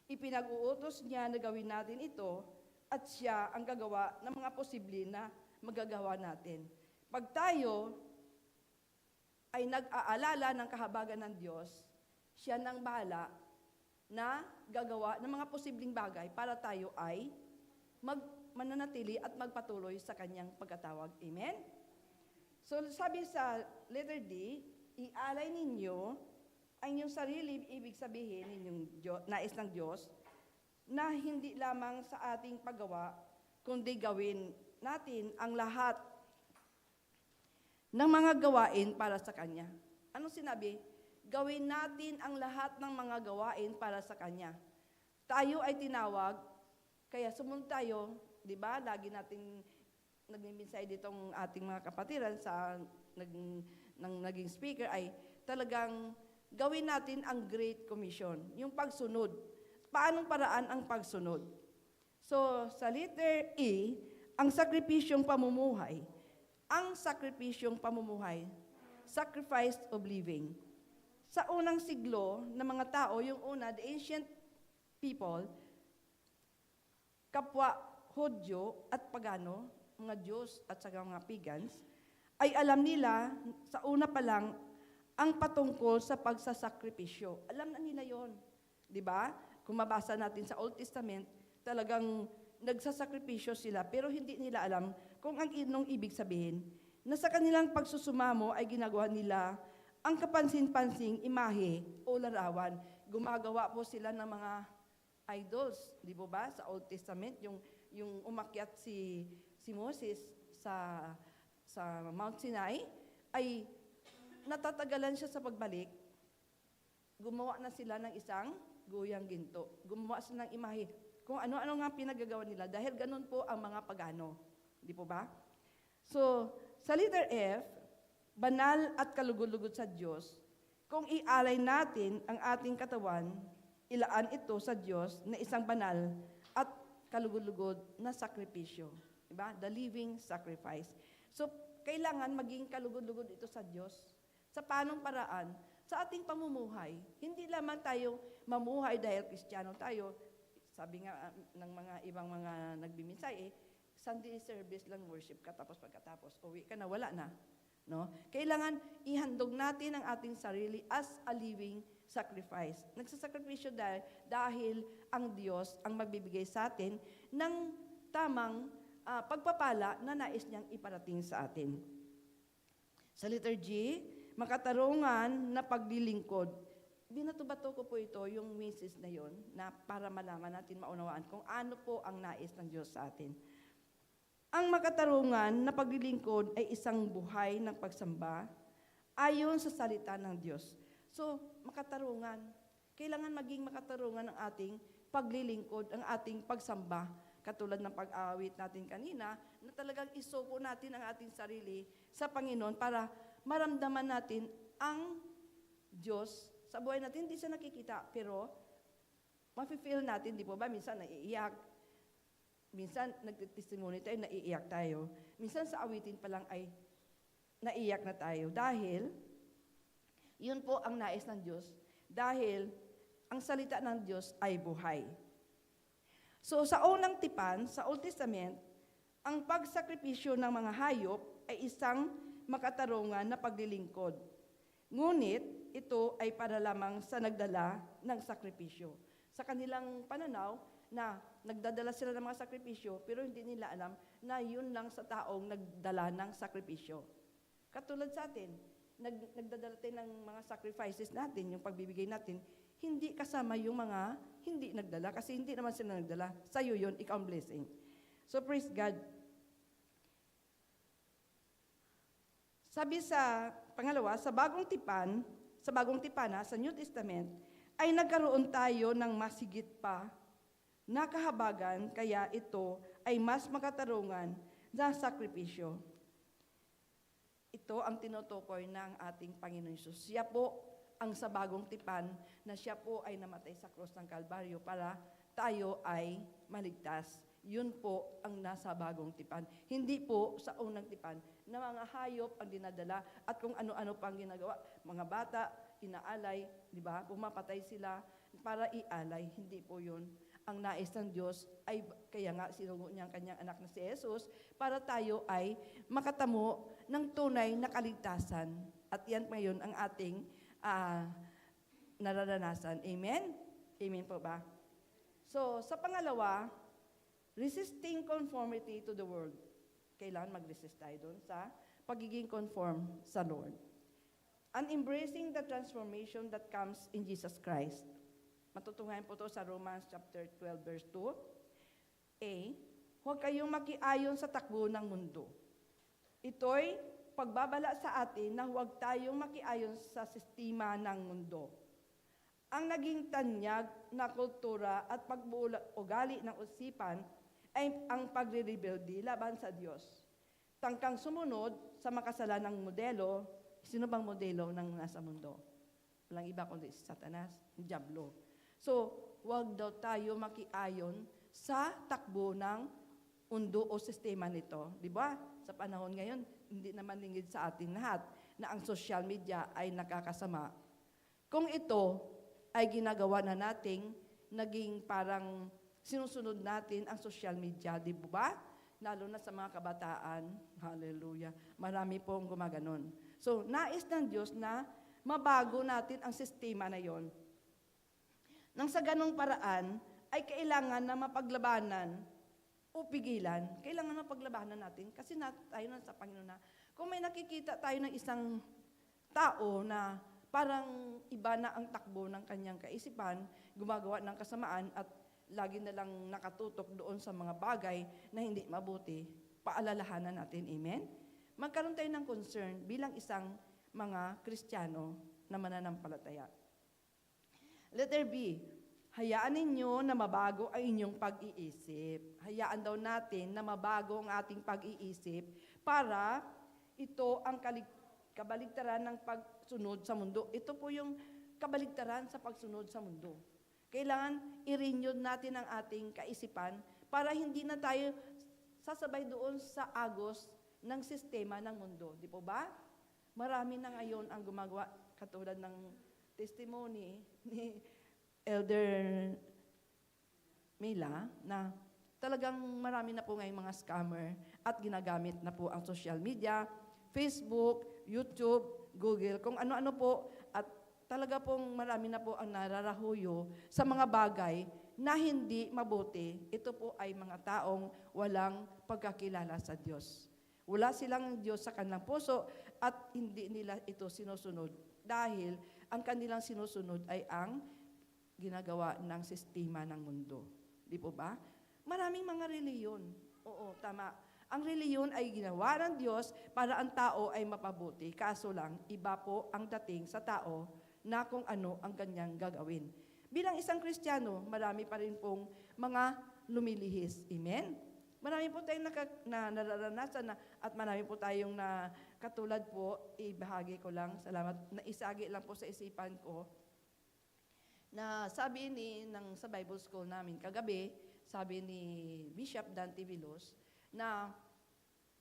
ipinag-uutos niya na gawin natin ito at siya ang gagawa ng mga posible na magagawa natin. Pag tayo ay nag-aalala ng kahabagan ng Diyos, siya nang bahala na gagawa ng mga posibleng bagay para tayo ay mananatili at magpatuloy sa kanyang pagkatawag. Amen? So, sabi sa letter D, ialay ninyo ang inyong sarili, ibig sabihin ninyong nais ng Diyos, na hindi lamang sa ating paggawa, kundi gawin natin ang lahat ng mga gawain para sa Kanya. Anong sinabi? Gawin natin ang lahat ng mga gawain para sa Kanya. Tayo ay tinawag, kaya sumunod tayo, di ba? Lagi nating nagmiminsay ditong ating mga kapatiran sa naging speaker ay talagang gawin natin ang Great Commission, yung pagsunod. Paanong paraan ang pagsunod? So, sa letter E, ang sakripisyong pamumuhay. Ang sakripisyong pamumuhay, sacrifice of living. Sa unang siglo ng mga tao, yung una, the ancient people, kapwa Hudyo at Pagano, mga Diyos at saka mga pagans, ay alam nila sa una pa lang ang patungkol sa pagsasakripisyo. Alam na nila yon, di ba? Kung mabasa natin sa Old Testament, talagang nagsasakripisyo sila, pero hindi nila alam kung ang inong ibig sabihin na sa kanilang pagsusumamo ay ginagawa nila ang kapansin-pansing imahe o larawan. Gumagawa po sila ng mga idols, di ba? Sa Old Testament, yung umakyat si Moses sa Mount Sinai, ay natatagalan siya sa pagbalik. Gumawa na sila ng isang guyang ginto. Gumawa sila ng imahe. Kung ano-ano nga pinagagawa nila dahil ganun po ang mga pagano. Di po ba? So, sa letter F, banal at kalugod-lugod sa Diyos, kung ialay natin ang ating katawan, ilaan ito sa Diyos na isang banal at kalugod-lugod na sakripisyo. Diba? The living sacrifice. So, kailangan maging kalugod-lugod ito sa Diyos. Sa paanong paraan? sa ating pamumuhay. Hindi lamang tayo mamuhay dahil Kristiyano tayo. Sabi nga ng mga ibang mga nagbiminsay, Sunday service lang worship ka, tapos pagkatapos uwi ka na, wala na. No? Kailangan ihandog natin ang ating sarili as a living sacrifice. Nagsasakripisyo dahil ang Diyos ang magbibigay sa atin ng tamang pagpapala na nais niyang iparating sa atin. Sa letter G, makatarungan na paglilingkod. Binato-bato ko po ito, yung misis na yon, na para malaman natin, maunawaan kung ano po ang nais ng Diyos sa atin. Ang makatarungan na paglilingkod ay isang buhay ng pagsamba ayon sa salita ng Diyos. So, makatarungan. Kailangan maging makatarungan ang ating paglilingkod, ang ating pagsamba. Katulad ng pag-awit natin kanina, na talagang isuko natin ang ating sarili sa Panginoon para maramdaman natin ang Diyos sa buhay natin. Hindi siya nakikita, pero mafe-feel natin, di po ba? Minsan naiiyak. Minsan nagtestimony tayo, naiiyak tayo. Minsan sa awitin pa lang ay naiiyak na tayo. Dahil, yun po ang nais ng Diyos. Dahil, ang salita ng Diyos ay buhay. So, sa unang tipan, sa Old Testament, ang pagsakripisyo ng mga hayop ay isang makatarungan na paglilingkod. Ngunit, ito ay para lamang sa nagdala ng sakripisyo. Sa kanilang pananaw, na nagdadala sila ng mga sakripisyo, pero hindi nila alam na yun lang sa taong nagdala ng sakripisyo. Katulad sa atin, nagdadala tayo ng mga sacrifices natin, yung pagbibigay natin, hindi kasama yung mga hindi nagdala, kasi hindi naman sila nagdala. Sa'yo yun, ikaw ang blessing. So praise God. Sabi sa pangalawa, sa bagong tipana, sa New Testament, ay nagkaroon tayo ng masigit pa na kahabagan, kaya ito ay mas makatarungan na sakripisyo. Ito ang tinutukoy ng ating Panginoon Hesus. Siya po ang sa bagong tipan na siya po ay namatay sa krus ng Kalbaryo para tayo ay maligtas. Yun po ang nasa bagong tipan. Hindi po sa unang tipan na mga hayop ang dinadala at kung ano-ano pang ginagawa. Mga bata, inaalay, di ba? Pumapatay sila para ialay. Hindi po yun. Ang nais ng Diyos ay, kaya nga sinugo niya ang kanyang anak na si Jesus, para tayo ay makatamo ng tunay na kaligtasan. At yan ngayon ang ating nararanasan. Amen? Amen po ba? So, sa pangalawa, resisting conformity to the world. Kailangan mag-resist tayo doon sa pagiging conform sa Lord. And embracing the transformation that comes in Jesus Christ. Matutunghayan po ito sa Romans chapter 12, verse 2. A, huwag kayong makiayon sa takbo ng mundo. Ito'y pagbabala sa atin na huwag tayong makiayon sa sistema ng mundo. Ang naging tanyag na kultura at pag-ugali ng usipan ay ang pagre-rebelde laban sa Diyos. Tangkang sumunod sa makasalanang modelo. Sino bang modelo ng nasa mundo? Walang iba kundi si Satanas, Diablo. So, huwag daw tayo makiayon sa takbo ng mundo o sistema nito. Di ba? Sa panahon ngayon, hindi naman lingid sa ating lahat na ang social media ay nakakasama. Kung ito ay ginagawa na nating naging parang sinusunod natin ang social media, di ba? Lalo na sa mga kabataan. Hallelujah. Marami pong gumaganon. So, nais ng Diyos na mabago natin ang sistema na yon. Nang sa ganong paraan, ay kailangan na mapaglabanan o pigilan. Kailangan mapaglabanan natin kasi tayo na sa Panginoon na kung may nakikita tayo ng isang tao na parang iba na ang takbo ng kanyang kaisipan, gumagawa ng kasamaan at lagi na lang nakatutok doon sa mga bagay na hindi mabuti, paalalahanan natin. Amen? Magkaroon tayo ng concern bilang isang mga Kristiyano na mananampalataya. Letter B, hayaan ninyo na mabago ang inyong pag-iisip. Hayaan daw natin na mabago ang ating pag-iisip para ito ang kabaligtaran ng pagsunod sa mundo. Ito po yung kabaligtaran sa pagsunod sa mundo. Kailangan i-renew natin ang ating kaisipan para hindi na tayo sasabay doon sa agos ng sistema ng mundo. Di po ba? Marami na ngayon ang gumagawa. katulad ng testimony ni Elder Mila na talagang marami na po ngayong mga scammer at ginagamit na po ang social media, Facebook, YouTube, Google, kung ano-ano po at talaga pong marami na po ang nararahuyo sa mga bagay na hindi mabuti. Ito po ay mga taong walang pagkakilala sa Diyos. Wala silang Diyos sa kanilang puso at hindi nila ito sinusunod dahil ang kanilang sinusunod ay ang ginagawa ng sistema ng mundo. Di po ba? Maraming mga reliyon. Oo, tama. Ang reliyon ay ginawa ng Diyos para ang tao ay mapabuti. Kaso lang, iba po ang dating sa tao na kung ano ang kanyang gagawin. Bilang isang Kristiyano, marami pa rin pong mga lumilihis. Amen? Marami po tayong nararanasan at marami po tayong na katulad po, ibahagi ko lang, salamat, naisagi lang po sa isipan ko, na sabi sa Bible School namin kagabi, sabi ni Bishop Dante Vilos, na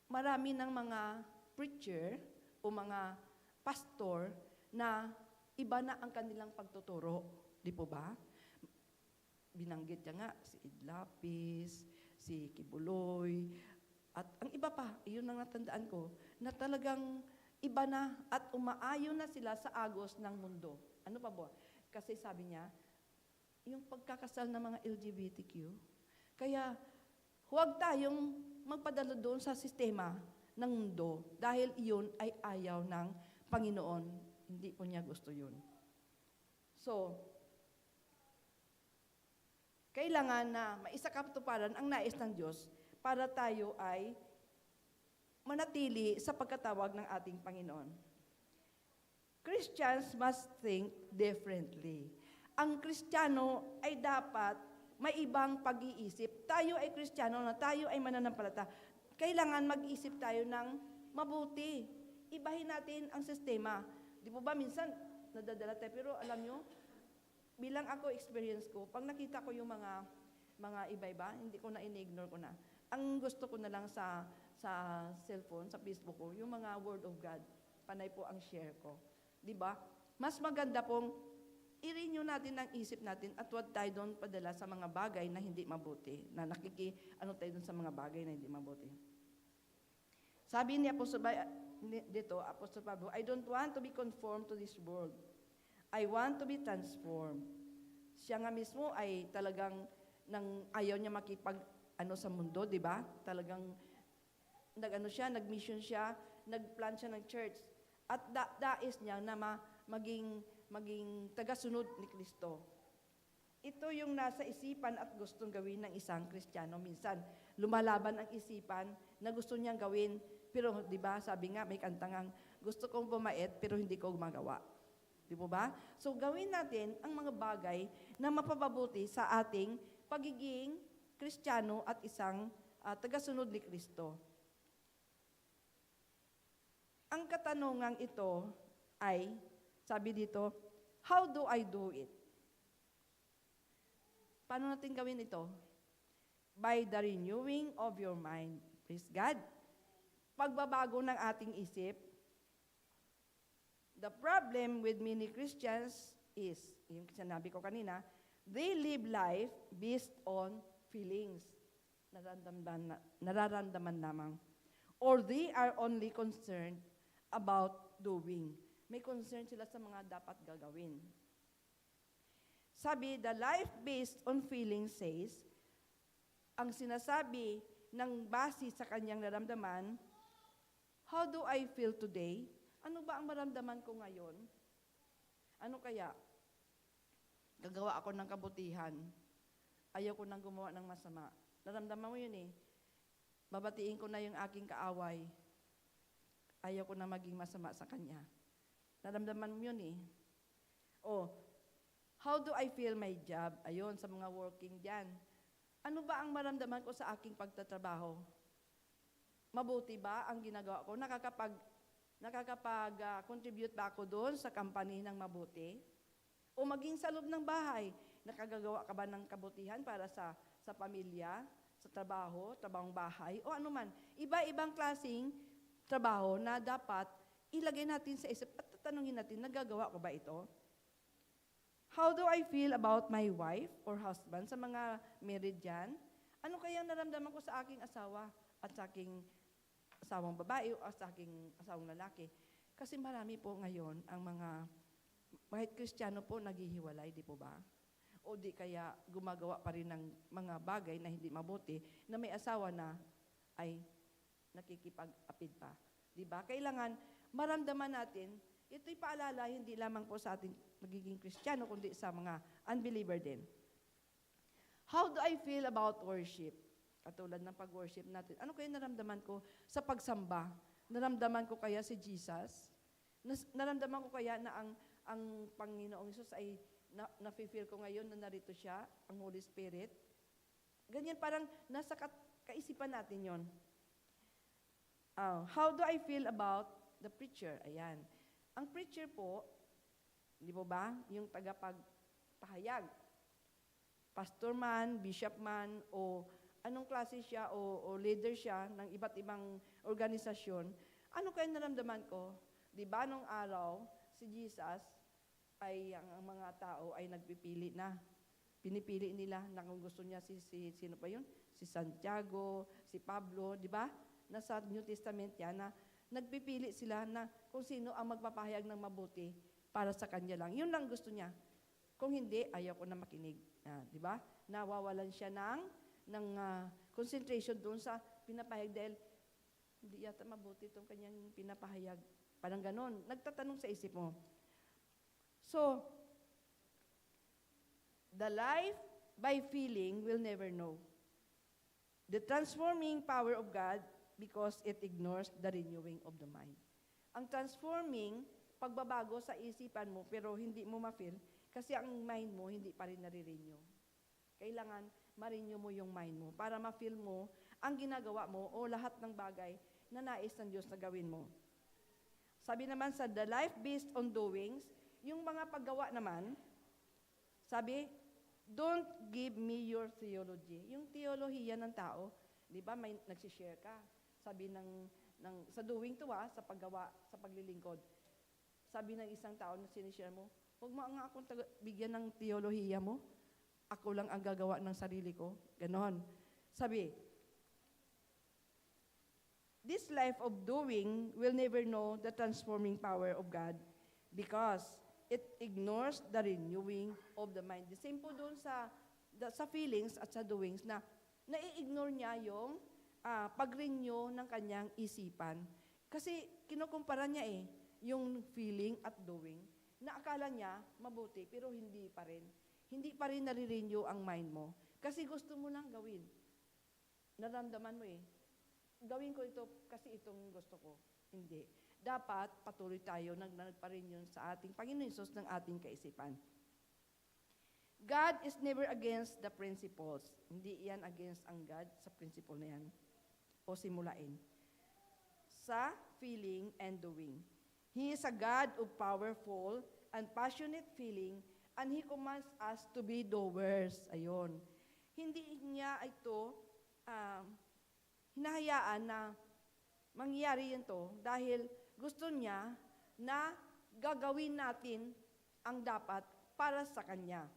marami ng mga preacher o mga pastor na iba na ang kanilang pagtuturo. Di po ba? Binanggit niya nga si Idlapis, si Kibuloy, at ang iba pa, iyon ang natandaan ko, na talagang iba na at umaayon na sila sa agos ng mundo. Ano pa ba? Kasi sabi niya, yung pagkakasal ng mga LGBTQ, kaya huwag tayong magpadalo doon sa sistema ng mundo dahil iyon ay ayaw ng Panginoon. Hindi po niya gusto yun. So, kailangan na maisakatuparan ang nais ng Diyos para tayo ay manatili sa pagkatawag ng ating Panginoon. Christians must think differently. Ang Kristiyano ay dapat may ibang pag-iisip. Tayo ay Kristiyano na tayo ay mananampalataya. Kailangan mag-isip tayo ng mabuti. Ibahin natin ang sistema. Di po ba minsan nadadala tayo, pero alam nyo, bilang ako experience ko, pag nakita ko yung mga iba-iba, hindi ko na in-ignore ko na. Ang gusto ko na lang sa cellphone, sa Facebook ko, yung mga Word of God, panay po ang share ko. Di ba? Mas maganda pong i-renew natin ang isip natin at huwag tayo doon padala sa mga bagay na hindi mabuti, na tayo doon sa mga bagay na hindi mabuti. Sabi ni Apostol Pablo, I don't want to be conformed to this world. I want to be transformed. Siya nga mismo ay talagang ayaw niya sa mundo, di ba? Talagang nag-mission siya, nag-plant siya ng church. At dais niya na maging tagasunod ni Kristo. Ito yung nasa isipan at gustong gawin ng isang Kristiyano. Minsan, lumalaban ang isipan na gusto niyang gawin, pero di ba, sabi nga, may kantangang, gusto kong bumait, pero hindi ko gumagawa. Di po ba? So, gawin natin ang mga bagay na mapapabuti sa ating pagiging Kristiyano at isang tagasunod ni Kristo. Ang katanungang ito ay, sabi dito, how do I do it? Paano natin gawin ito? By the renewing of your mind. Praise God. Pagbabago ng ating isip. The problem with many Christians is, yung sinabi ko kanina, they live life based on feelings. Nararamdaman lamang. Or they are only concerned about doing. May concern sila sa mga dapat gagawin. Sabi, the life based on feelings says, ang sinasabi ng base sa kanyang naramdaman, how do I feel today? Ano ba ang maramdaman ko ngayon? Ano kaya? Gagawa ako ng kabutihan. Ayaw ko nang gumawa ng masama. Naramdaman mo yun eh. Babatiin ko na yung aking kaaway. Ayaw ko na maging masama sa kanya. Naramdaman mo yun eh. Oh, how do I feel my job? Ayun, sa mga working dyan. Ano ba ang maramdaman ko sa aking pagtatrabaho? Mabuti ba ang ginagawa ko? Nakakapag-contribute ba ako doon sa company ng mabuti? O maging sa loob ng bahay, nakagagawa ka ba ng kabutihan para sa pamilya, sa trabahong bahay, o anuman. Iba-ibang klaseng trabaho na dapat ilagay natin sa isip at tatanungin natin, nagagawa ko ba ito? How do I feel about my wife or husband sa mga married dyan? Ano kaya naramdaman ko sa aking asawa at sa aking asawang babae o sa aking asawang lalaki? Kasi marami po ngayon ang mga kahit Kristiyano po naghihiwalay, di po ba? O di kaya gumagawa pa rin ng mga bagay na hindi mabuti na may asawa na ay nakikipag-apid pa. Di ba? Kailangan maramdaman natin, ito'y paalala hindi lamang po sa ating magiging Kristiyano, kundi sa mga unbeliever din. How do I feel about worship? Katulad ng pag-worship natin. Ano kaya naramdaman ko sa pagsamba? Naramdaman ko kaya si Jesus? Naramdaman ko kaya na ang Panginoong Isus ay nafe-feel ko ngayon na narito siya, ang Holy Spirit? Ganyan, parang nasa kaisipan natin yon. How do I feel about the preacher? Ayan. Ang preacher po, di po ba, yung tagapagpahayag. Pastor man, bishop man, o anong klase siya, o leader siya ng iba't ibang organisasyon, ano kaya naramdaman ko? Di ba nung araw, si Jesus, ay ang mga tao ay nagpipili na. Pinipili nila na kung gusto niya sino pa yun? Si Santiago, si Pablo, di ba? Nasa New Testament yan na nagpipili sila na kung sino ang magpapahayag ng mabuti para sa kanya lang. Yun lang gusto niya. Kung hindi, ayaw ko na makinig. Di ba? Nawawalan siya ng concentration doon sa pinapahayag dahil hindi yata mabuti itong kanyang pinapahayag. Parang ganon. Nagtatanong sa isip mo. So, the life by feeling will never know the transforming power of God because it ignores the renewing of the mind. Ang transforming, pagbabago sa isipan mo pero hindi mo ma-feel kasi ang mind mo hindi pa rin nare-renew. Kailangan ma-renew mo yung mind mo para ma-feel mo ang ginagawa mo o lahat ng bagay na nais ng Diyos na gawin mo. Sabi naman sa the life based on doings, yung mga paggawa naman, sabi, don't give me your theology. Yung teolohiya ng tao, di ba may nagsishare ka. Sabi sa doing to sa paggawa, sa paglilingkod. Sabi ng isang tao na sinishare mo, huwag mo nga akong bigyan ng teolohiya mo. Ako lang ang gagawa ng sarili ko. Ganon. Sabi, this life of doing will never know the transforming power of God because it ignores the renewing of the mind. The same po doon sa feelings at sa doings na nai-ignore niya yung pag-renew ng kanyang isipan. Kasi kinukumpara niya yung feeling at doing na akala niya mabuti pero hindi pa rin. Hindi pa rin nare-renew ang mind mo. Kasi gusto mo lang gawin. Naramdaman mo gawin ko ito kasi itong gusto ko. Hindi. Dapat patuloy tayo nagpa-renew sa ating Panginoon Hesus ng ating kaisipan. God is never against the principles. Hindi yan against ang God sa principle na yan. O simulain. Sa feeling and doing. He is a God of powerful and passionate feeling and He commands us to be doers. Ayon. Hindi niya ito hinahayaan na mangyayari yun to dahil gusto niya na gagawin natin ang dapat para sa Kanya.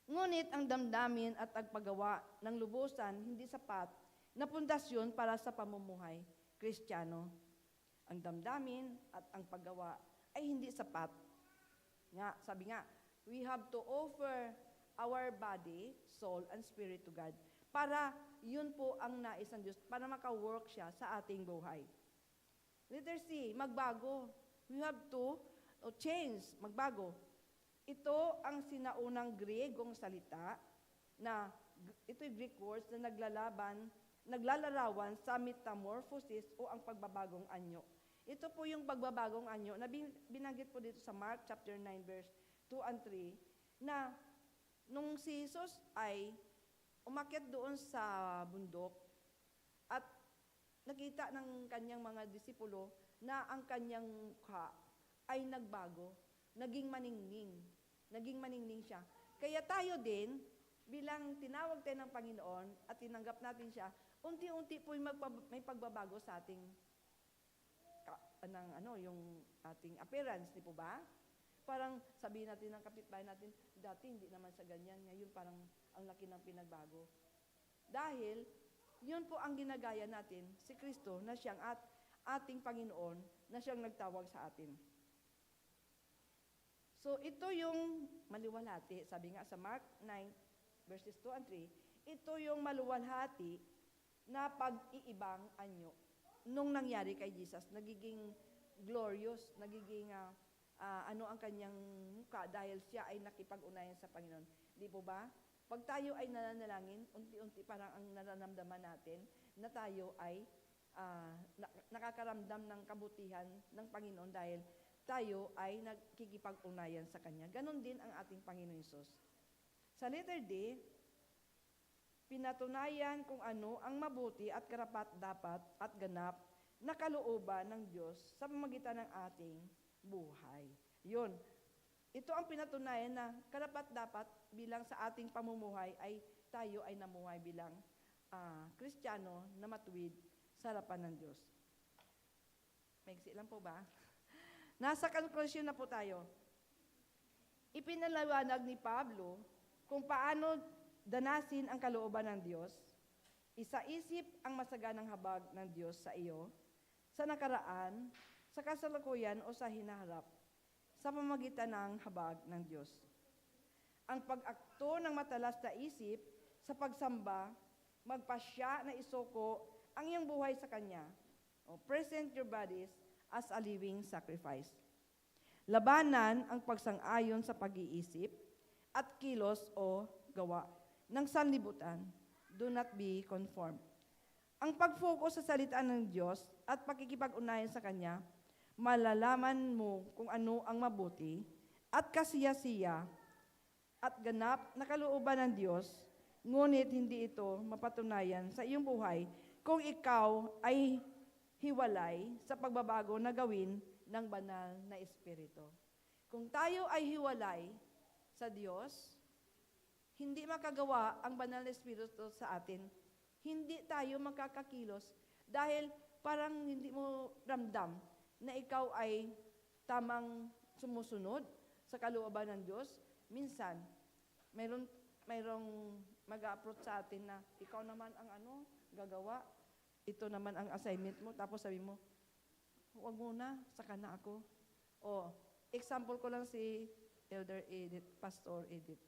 Ngunit ang damdamin at pagpagawa ng lubusan hindi sapat na pundasyon para sa pamumuhay Kristiyano. Ang damdamin at ang paggawa ay hindi sapat. Sabi nga, we have to offer our body, soul, and spirit to God para yun po ang nais ng Diyos, para maka-work siya sa ating buhay. Letter C, magbago. We have to change, magbago. Ito ang sinaunang Griegong salita na ito'y Greek words na naglalarawan sa metamorphosis o ang pagbabagong anyo. Ito po yung pagbabagong anyo na binanggit po dito sa Mark chapter 9 verse 2 and 3 na nung si Jesus ay umakyat doon sa bundok at nakita ng kanyang mga disipulo na ang kanyang mukha ay nagbago, naging maningning. Naging maningning siya. Kaya tayo din, bilang tinawag tayo ng Panginoon at tinanggap natin siya, unti-unti po may pagbabago sa ating yung ating appearance, di po ba? Parang sabihin natin ng kapitbahay natin, dati hindi naman sa ganyan, ngayon parang ang laki ng pinagbago. Dahil, yun po ang ginagaya natin, si Kristo na siyang ating Panginoon, na siyang nagtawag sa atin. So, ito yung maluwalhati. Sabi nga sa Mark 9, verses 2 and 3, ito yung maluwalhati na pag-iibang anyo. Nung nangyari kay Jesus, nagiging glorious, nagiging ano ang kanyang mukha dahil siya ay nakipag-unayan sa Panginoon. Di po ba? Pag tayo ay nananalangin, unti-unti parang ang nararamdaman natin na tayo ay nakakaramdam ng kabutihan ng Panginoon dahil tayo ay nagkikipag-unayan sa Kanya. Ganon din ang ating Panginoon Hesus. Sa letter D, pinatunayan kung ano ang mabuti at karapat-dapat at ganap na kalooban ng Diyos sa pamamagitan ng ating buhay. Yun. Ito ang pinatunayan na karapat-dapat bilang sa ating pamumuhay ay tayo ay namuhay bilang Kristiyano na matuwid sa harapan ng Diyos. Maigsi lang po ba? Nasa conclusion na po tayo. Ipinalawanag ni Pablo kung paano danasin ang kalooban ng Diyos, isa-isip ang masaganang habag ng Diyos sa iyo, sa nakaraan, sa kasalukuyan o sa hinaharap, sa pamamagitan ng habag ng Diyos. Ang pag-akto ng matalas na isip sa pagsamba, magpasya na isoko ang iyong buhay sa Kanya, o present your bodies as a living sacrifice. Labanan ang pagsang-ayon sa pag-iisip at kilos o gawa ng sanlibutan. Do not be conformed. Ang pag-focus sa salita ng Diyos at pakikipag-unayan sa Kanya, malalaman mo kung ano ang mabuti at kasiyasiya at ganap na kalooban ng Diyos, ngunit hindi ito mapatunayan sa iyong buhay kung ikaw ay hiwalay sa pagbabago na gawin ng banal na Espiritu. Kung tayo ay hiwalay sa Diyos, hindi makagawa ang banal na Espiritu sa atin. Hindi tayo makakakilos dahil parang hindi mo ramdam na ikaw ay tamang sumusunod sa kalooban ng Diyos. Minsan, mayroong mag-approach sa atin na ikaw naman ang gagawa. Ito naman ang assignment mo, tapos sabi mo, huwag muna, saka na ako. O, example ko lang si Elder Edith, Pastor Edith.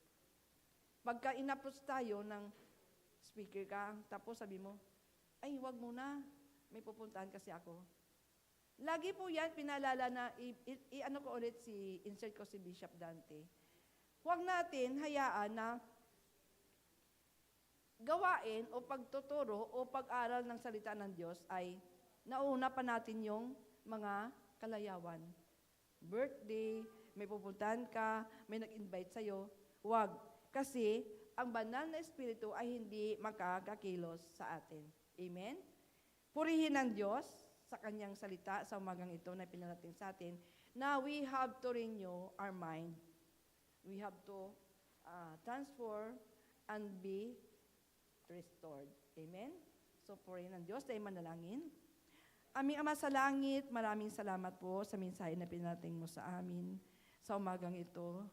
Pagka in-approach tayo ng speaker ka, tapos sabi mo, ay, huwag muna, may pupuntahan kasi ako. Lagi po yan, pinalala na, i-ano ko ulit insert ko si Bishop Dante. Huwag natin hayaan na gawain o pagtuturo o pag-aral ng salita ng Diyos ay nauna pa natin yung mga kalayawan. Birthday, may pupuntahan ka, may nag-invite sa'yo, huwag. Kasi ang banal na Espiritu ay hindi makakakilos sa atin. Amen? Purihin ng Diyos sa Kanyang salita sa umagang ito na pinarating sa atin na we have to renew our mind. We have to transform and be restored. Amen? So, purihin ng Diyos, tayo manalangin. Aming Ama sa langit, maraming salamat po sa mensahe na pinarating mo sa amin sa umagang ito.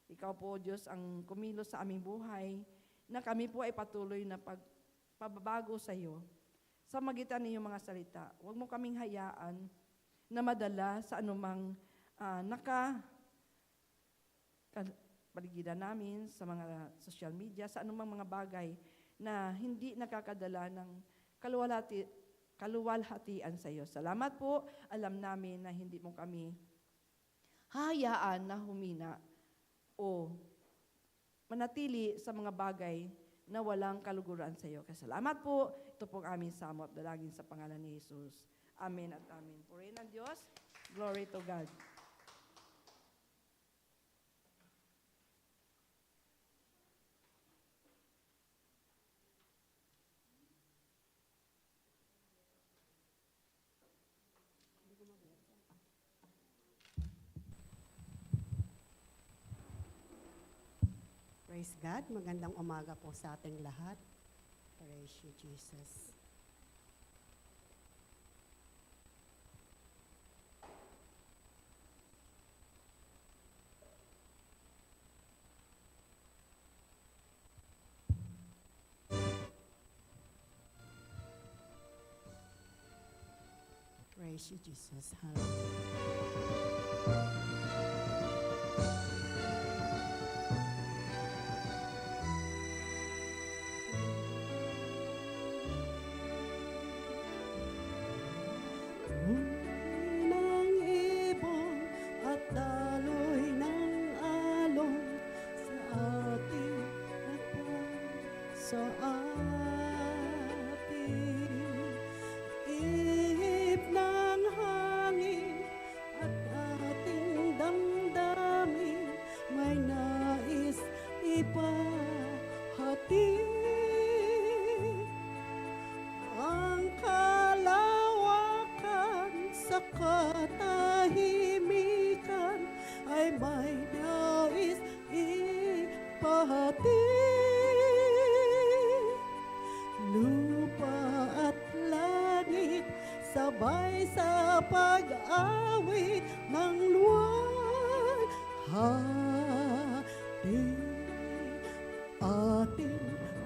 Ikaw po, Diyos, ang kumilos sa aming buhay na kami po ay patuloy na pagpabago sa iyo sa magitan ng iyong mga salita. Huwag mo kaming hayaan na madala sa anumang paligiran namin, sa mga social media, sa anumang mga bagay na hindi nakakadala ng kaluwalhatian sa iyo. Salamat po, alam namin na hindi mo kami hayaan na humina o manatili sa mga bagay na walang kaluguran sa iyo. Kaya salamat po, ito pong aming samot, dalangin sa pangalan ni Jesus. Amen at amen. Purihin ng Diyos, glory to God. Praise God. Magandang umaga po sa ating lahat. Praise you, Jesus. praise you, Jesus. Hallelujah. Ng ibon at daloy ng alon sa ating sa ating ihip ng hangin at ating damdamin may nais ipahati ang kalawakan sa katahimikan ay may nais ipahati. Lupa at langit sabay sa pag-awit ng luwal hati ating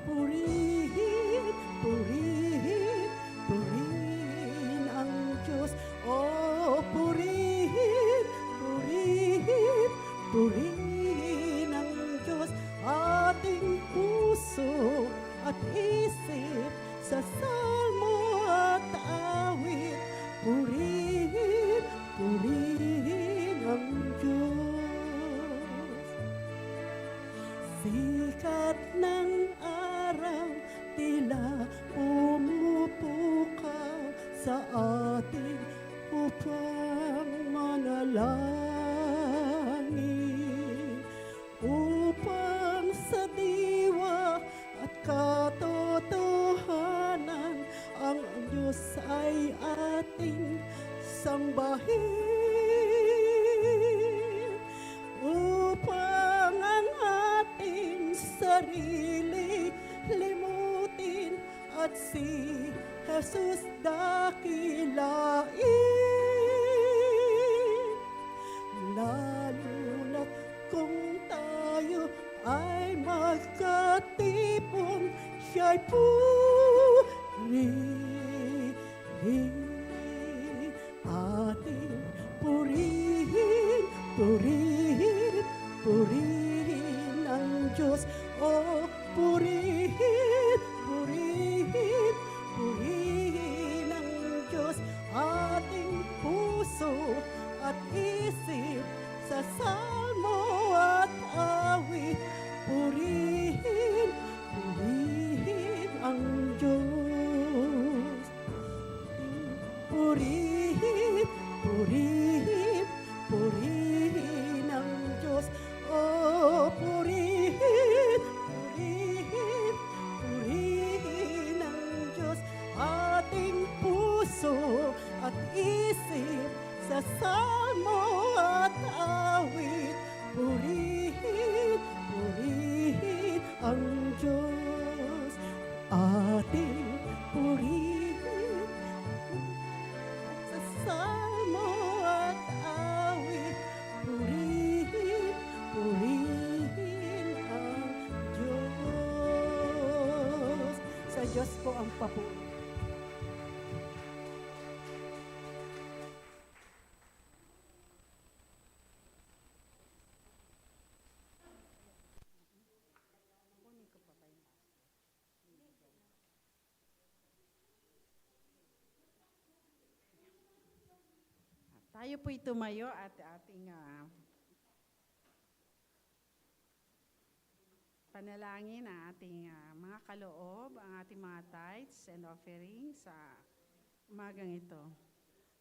purihin, purihin, purihin ang Diyos. O purihin, purihin, purihin ang Diyos. Ating puso at isip sa salmo at awit. Purihin, purihin ang Diyos. Sikat ng araw tila pumupukaw sa atin upang manalangin, upang sa diwa at katotohanan ang Diyos ay ating sambahin, upang ang ating sarili limutin at si Jesus dakilain. Lalo na't kung tayo ay magkatipon, siya'y purihin. Ating purihin, purihin, purihin ang Diyos. O purihin, purihin, purihin ang Diyos. Ating puso at isip sa salmo at awit. Purihin, purihin ang Diyos. Purihin, purihin, purihin ang Diyos. O purihin, purihin, purihin ang Diyos. Ating puso at isip sa salmo at awit. Purihin, purihin ang Diyos. Ating purihin sa salmo at awit. Purihin, purihin ang Diyos. Sa Diyos po ang papuri. Tayo po'y tumayo at ating panalangin ang ating mga kaloob, ang ating mga tithes and offerings sa umagang ito.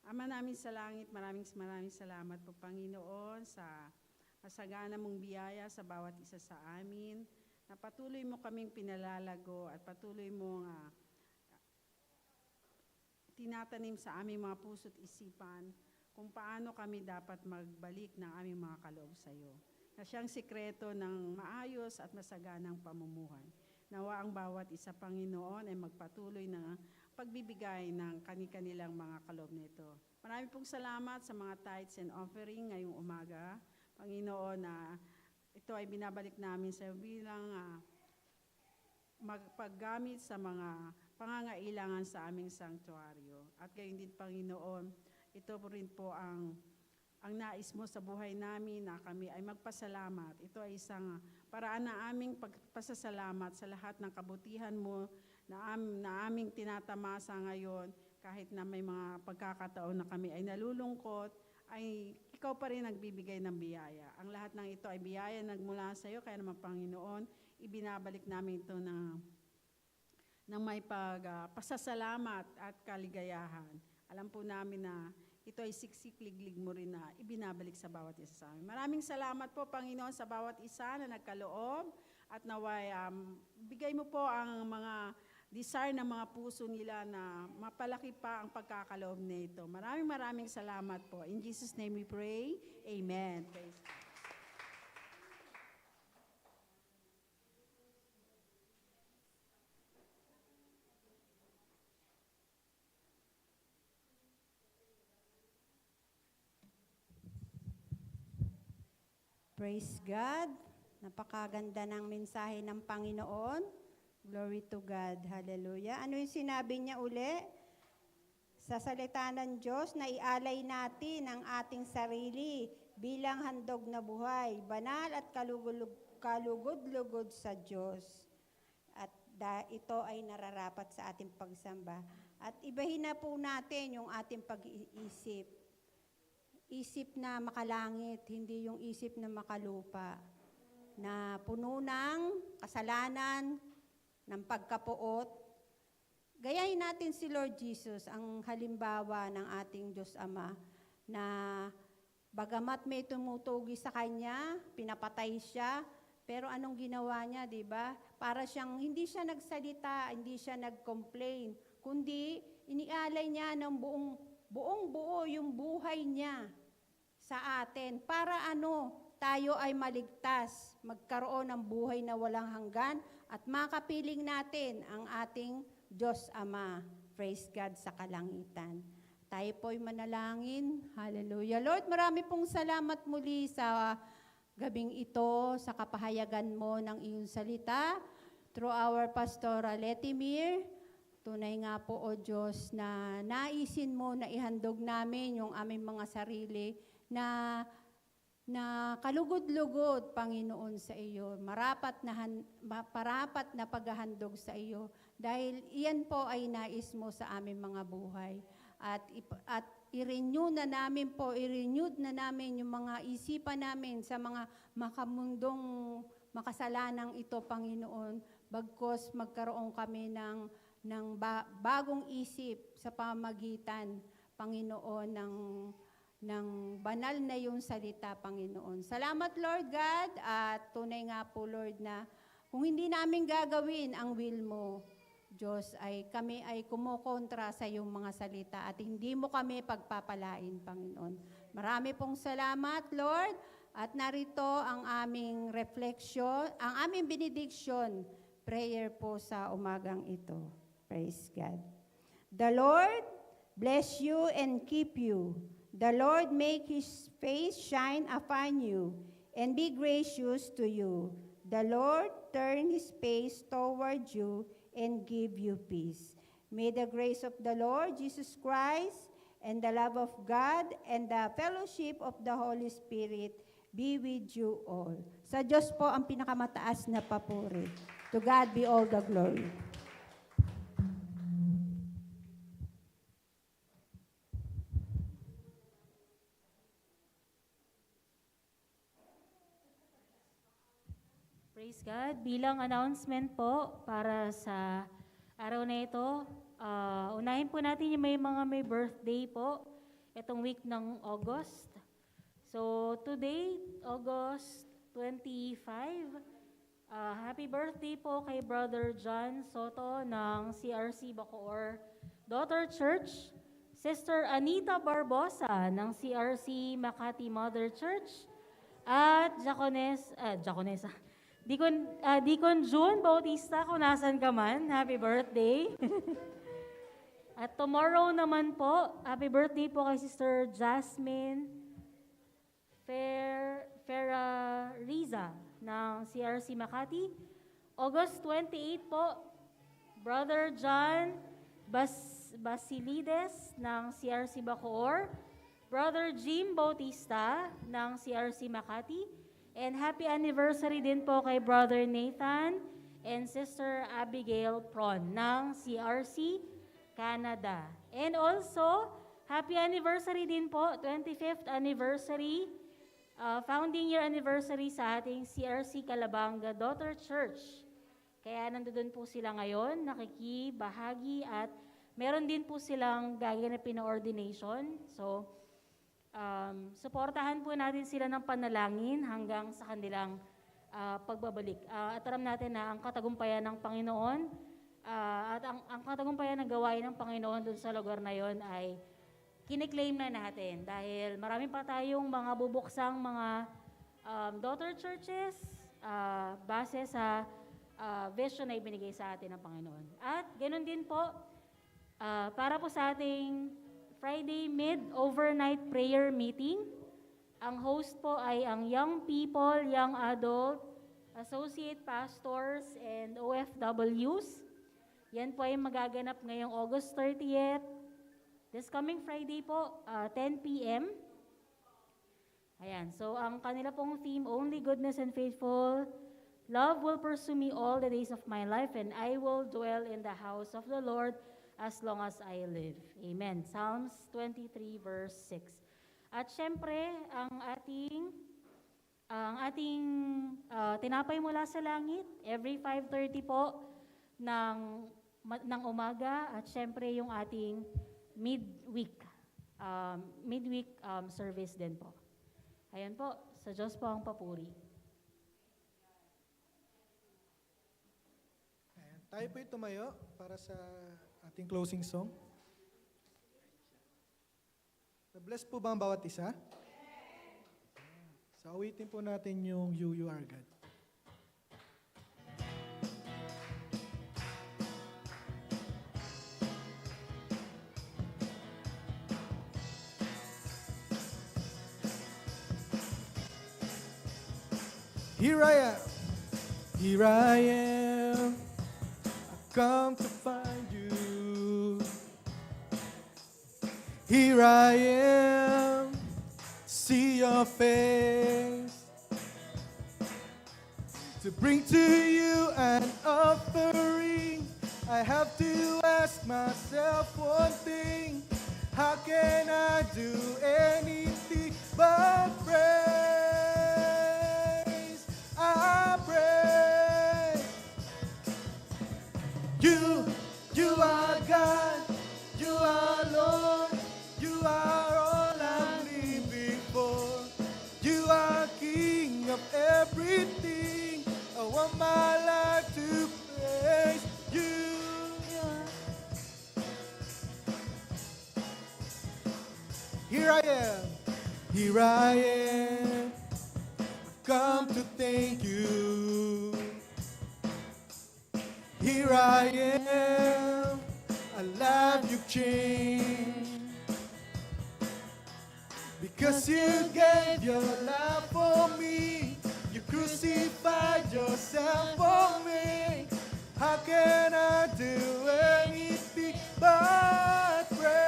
Ama namin sa langit, maraming salamat po Panginoon sa masagana mong biyaya sa bawat isa sa amin, na patuloy mo kaming pinalalago at patuloy mong tinatanim sa aming mga puso't isipan kung paano kami dapat magbalik ng aming mga kaloob sa iyo, na siyang sikreto ng maayos at masaganang pamumuhay. Nawa ang bawat isa, Panginoon, ay magpatuloy na pagbibigay ng kanilang mga kaloob nito. Marami pong salamat sa mga tithes and offering ngayong umaga. Panginoon, na ito ay binabalik namin sa bilang magpaggamit sa mga pangangailangan sa aming sanktuaryo. At gayon din, Panginoon, ito po rin po ang nais mo sa buhay namin na kami ay magpasalamat. Ito ay isang paraan na aming pagpasasalamat sa lahat ng kabutihan mo na aming tinatamasa ngayon kahit na may mga pagkakataon na kami ay nalulungkot, ay ikaw pa rin nagbibigay ng biyaya. Ang lahat ng ito ay biyaya nagmula sa iyo, kaya naman Panginoon, ibinabalik namin ito ng may pasasalamat at kaligayahan. Alam po namin na ito ay siksik-liglig mo rin na ibinabalik sa bawat isa sa amin. Maraming salamat po, Panginoon, sa bawat isa na nagkaloob at naway bigay mo po ang mga desire ng mga puso nila na mapalaki pa ang pagkakaloob nito. Maraming salamat po. In Jesus' name we pray. Amen. Praise God. Praise God. Napakaganda ng mensahe ng Panginoon. Glory to God. Hallelujah. Ano yung sinabi niya uli? Sa salita ng Diyos na ialay natin ang ating sarili bilang handog na buhay, banal at kalugod-lugod sa Diyos. At ito ay nararapat sa ating pagsamba. At ibahin na po natin yung ating pag-iisip. Isip na makalangit, hindi yung isip na makalupa. Na puno ng kasalanan, ng pagkapuot. Gayahin natin si Lord Jesus, ang halimbawa ng ating Diyos Ama, na bagamat may tumutugi sa Kanya, pinapatay siya, pero anong ginawa niya, di ba? Para siyang, hindi siya nagsalita, hindi siya nag-complain, kundi inialay niya ng buong buo yung buhay niya sa atin. Para tayo ay maligtas, magkaroon ng buhay na walang hanggan, at makapiling natin ang ating Diyos Ama. Praise God sa kalangitan. Tayo po'y manalangin. Hallelujah. Lord, marami pong salamat muli sa gabing ito, sa kapahayagan mo ng iyong salita. Through our Pastor Letimir, tunay nga po, O Diyos, na naisin mo na ihandog namin yung aming mga sarili na kalugod-lugod, Panginoon, sa iyo. Parapat na paghahandog sa iyo. Dahil iyan po ay nais mo sa aming mga buhay. At i-renew na namin po, i-renewed na namin yung mga isipan namin sa mga makamundong makasalanang ito, Panginoon. Bagkos magkaroon kami ng bagong isip sa pamagitan, Panginoon, ng banal na yung salita, Panginoon. Salamat, Lord God, at tunay nga po, Lord, na kung hindi namin gagawin ang will mo, Diyos, kami ay kumukontra sa iyong mga salita at hindi mo kami pagpapalain, Panginoon. Marami pong salamat, Lord, at narito ang aming reflection, ang aming benediction, prayer po sa umagang ito. Praise God. The Lord bless you and keep you. The Lord make His face shine upon you and be gracious to you. The Lord turn His face toward you and give you peace. May the grace of the Lord Jesus Christ and the love of God and the fellowship of the Holy Spirit be with you all. Sa Diyos po ang pinakamataas na papuri. To God be all the glory. Praise God. Bilang announcement po para sa araw na ito, unahin po natin yung may birthday po itong week ng August. So today, August 25, happy birthday po kay Brother John Soto ng CRC Bacoor Daughter Church, Sister Anita Barbosa ng CRC Makati Mother Church, at Deacon June Bautista, kung nasan ka man, happy birthday. At tomorrow naman po, happy birthday po kay Sister Jasmine Ferrariza ng CRC Makati. August 28 po, Brother John Basilides ng CRC Bacoor, Brother Jim Bautista ng CRC Makati, and happy anniversary din po kay Brother Nathan and Sister Abigail Pron ng CRC Canada. And also, happy anniversary din po, 25th anniversary, founding year anniversary sa ating CRC Calabanga Daughter Church. Kaya nandoon po sila ngayon, nakikibahagi at meron din po silang gaganapin na ordination. So, suportahan po natin sila ng panalangin hanggang sa kanilang pagbabalik. At alam natin na ang katagumpayan ng Panginoon at ang katagumpayan ng gawain ng Panginoon dun sa lugar na yon ay kiniklaim na natin dahil marami pa tayong mga bubuksang mga daughter churches base sa vision na ibinigay sa atin ng Panginoon. At ganoon din po, para po sa ating Friday mid-overnight prayer meeting, ang host po ay ang young people, young adult, associate pastors, and OFWs. Yan po ay magaganap ngayong August 30th, this coming Friday po, 10 p.m. Ayan, so ang kanila pong theme, Only Goodness and Faithful Love will pursue me all the days of my life, and I will dwell in the house of the Lord as long as I live. Amen. Psalms 23 verse 6. At syempre, ang ating tinapay mula sa langit, every 5:30 po ng umaga, at syempre yung ating midweek service din po. Ayan po, sa Diyos po ang papuri. Ayan. Tayo po'y tumayo para sa ating closing song. Na-bless po ba ang bawat isa? So, awitin po natin yung You Are God. Here I am, I've come to find you. Here I am, see your face, to bring to you an offering. I have to ask myself one thing, how can I do anything but praise? I pray. You are God, you are Lord, you are all I'm living for. You are King of everything. I want my life to praise you. Here I am, I've come to thank you. Here I am, a life you've changed. Because you gave your life for me, you crucified yourself for me. How can I do anything but praise?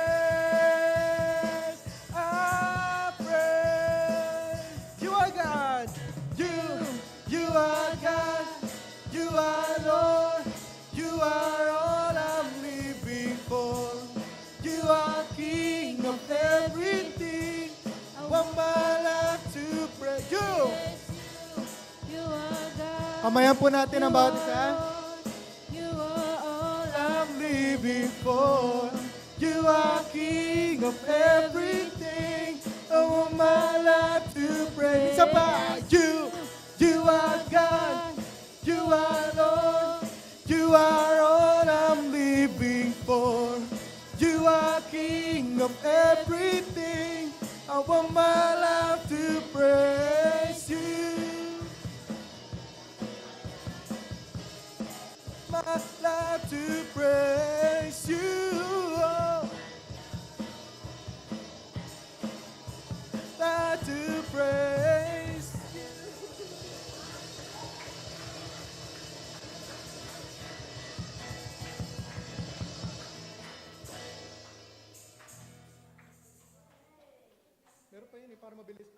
I praise. You are God, you are God, you are Lord, you are all I'm living for. You are King of everything. I want my life to praise you. You are God. Kamayan po natin ang bawat isa. You are all I'm living for. You are King of everything. I want my life to praise. Isa pa. You are God. You are Lord. You are all I'm living for. You are King of everything. I want my life to praise you. My life to praise you. Life to praise you. para mabilis.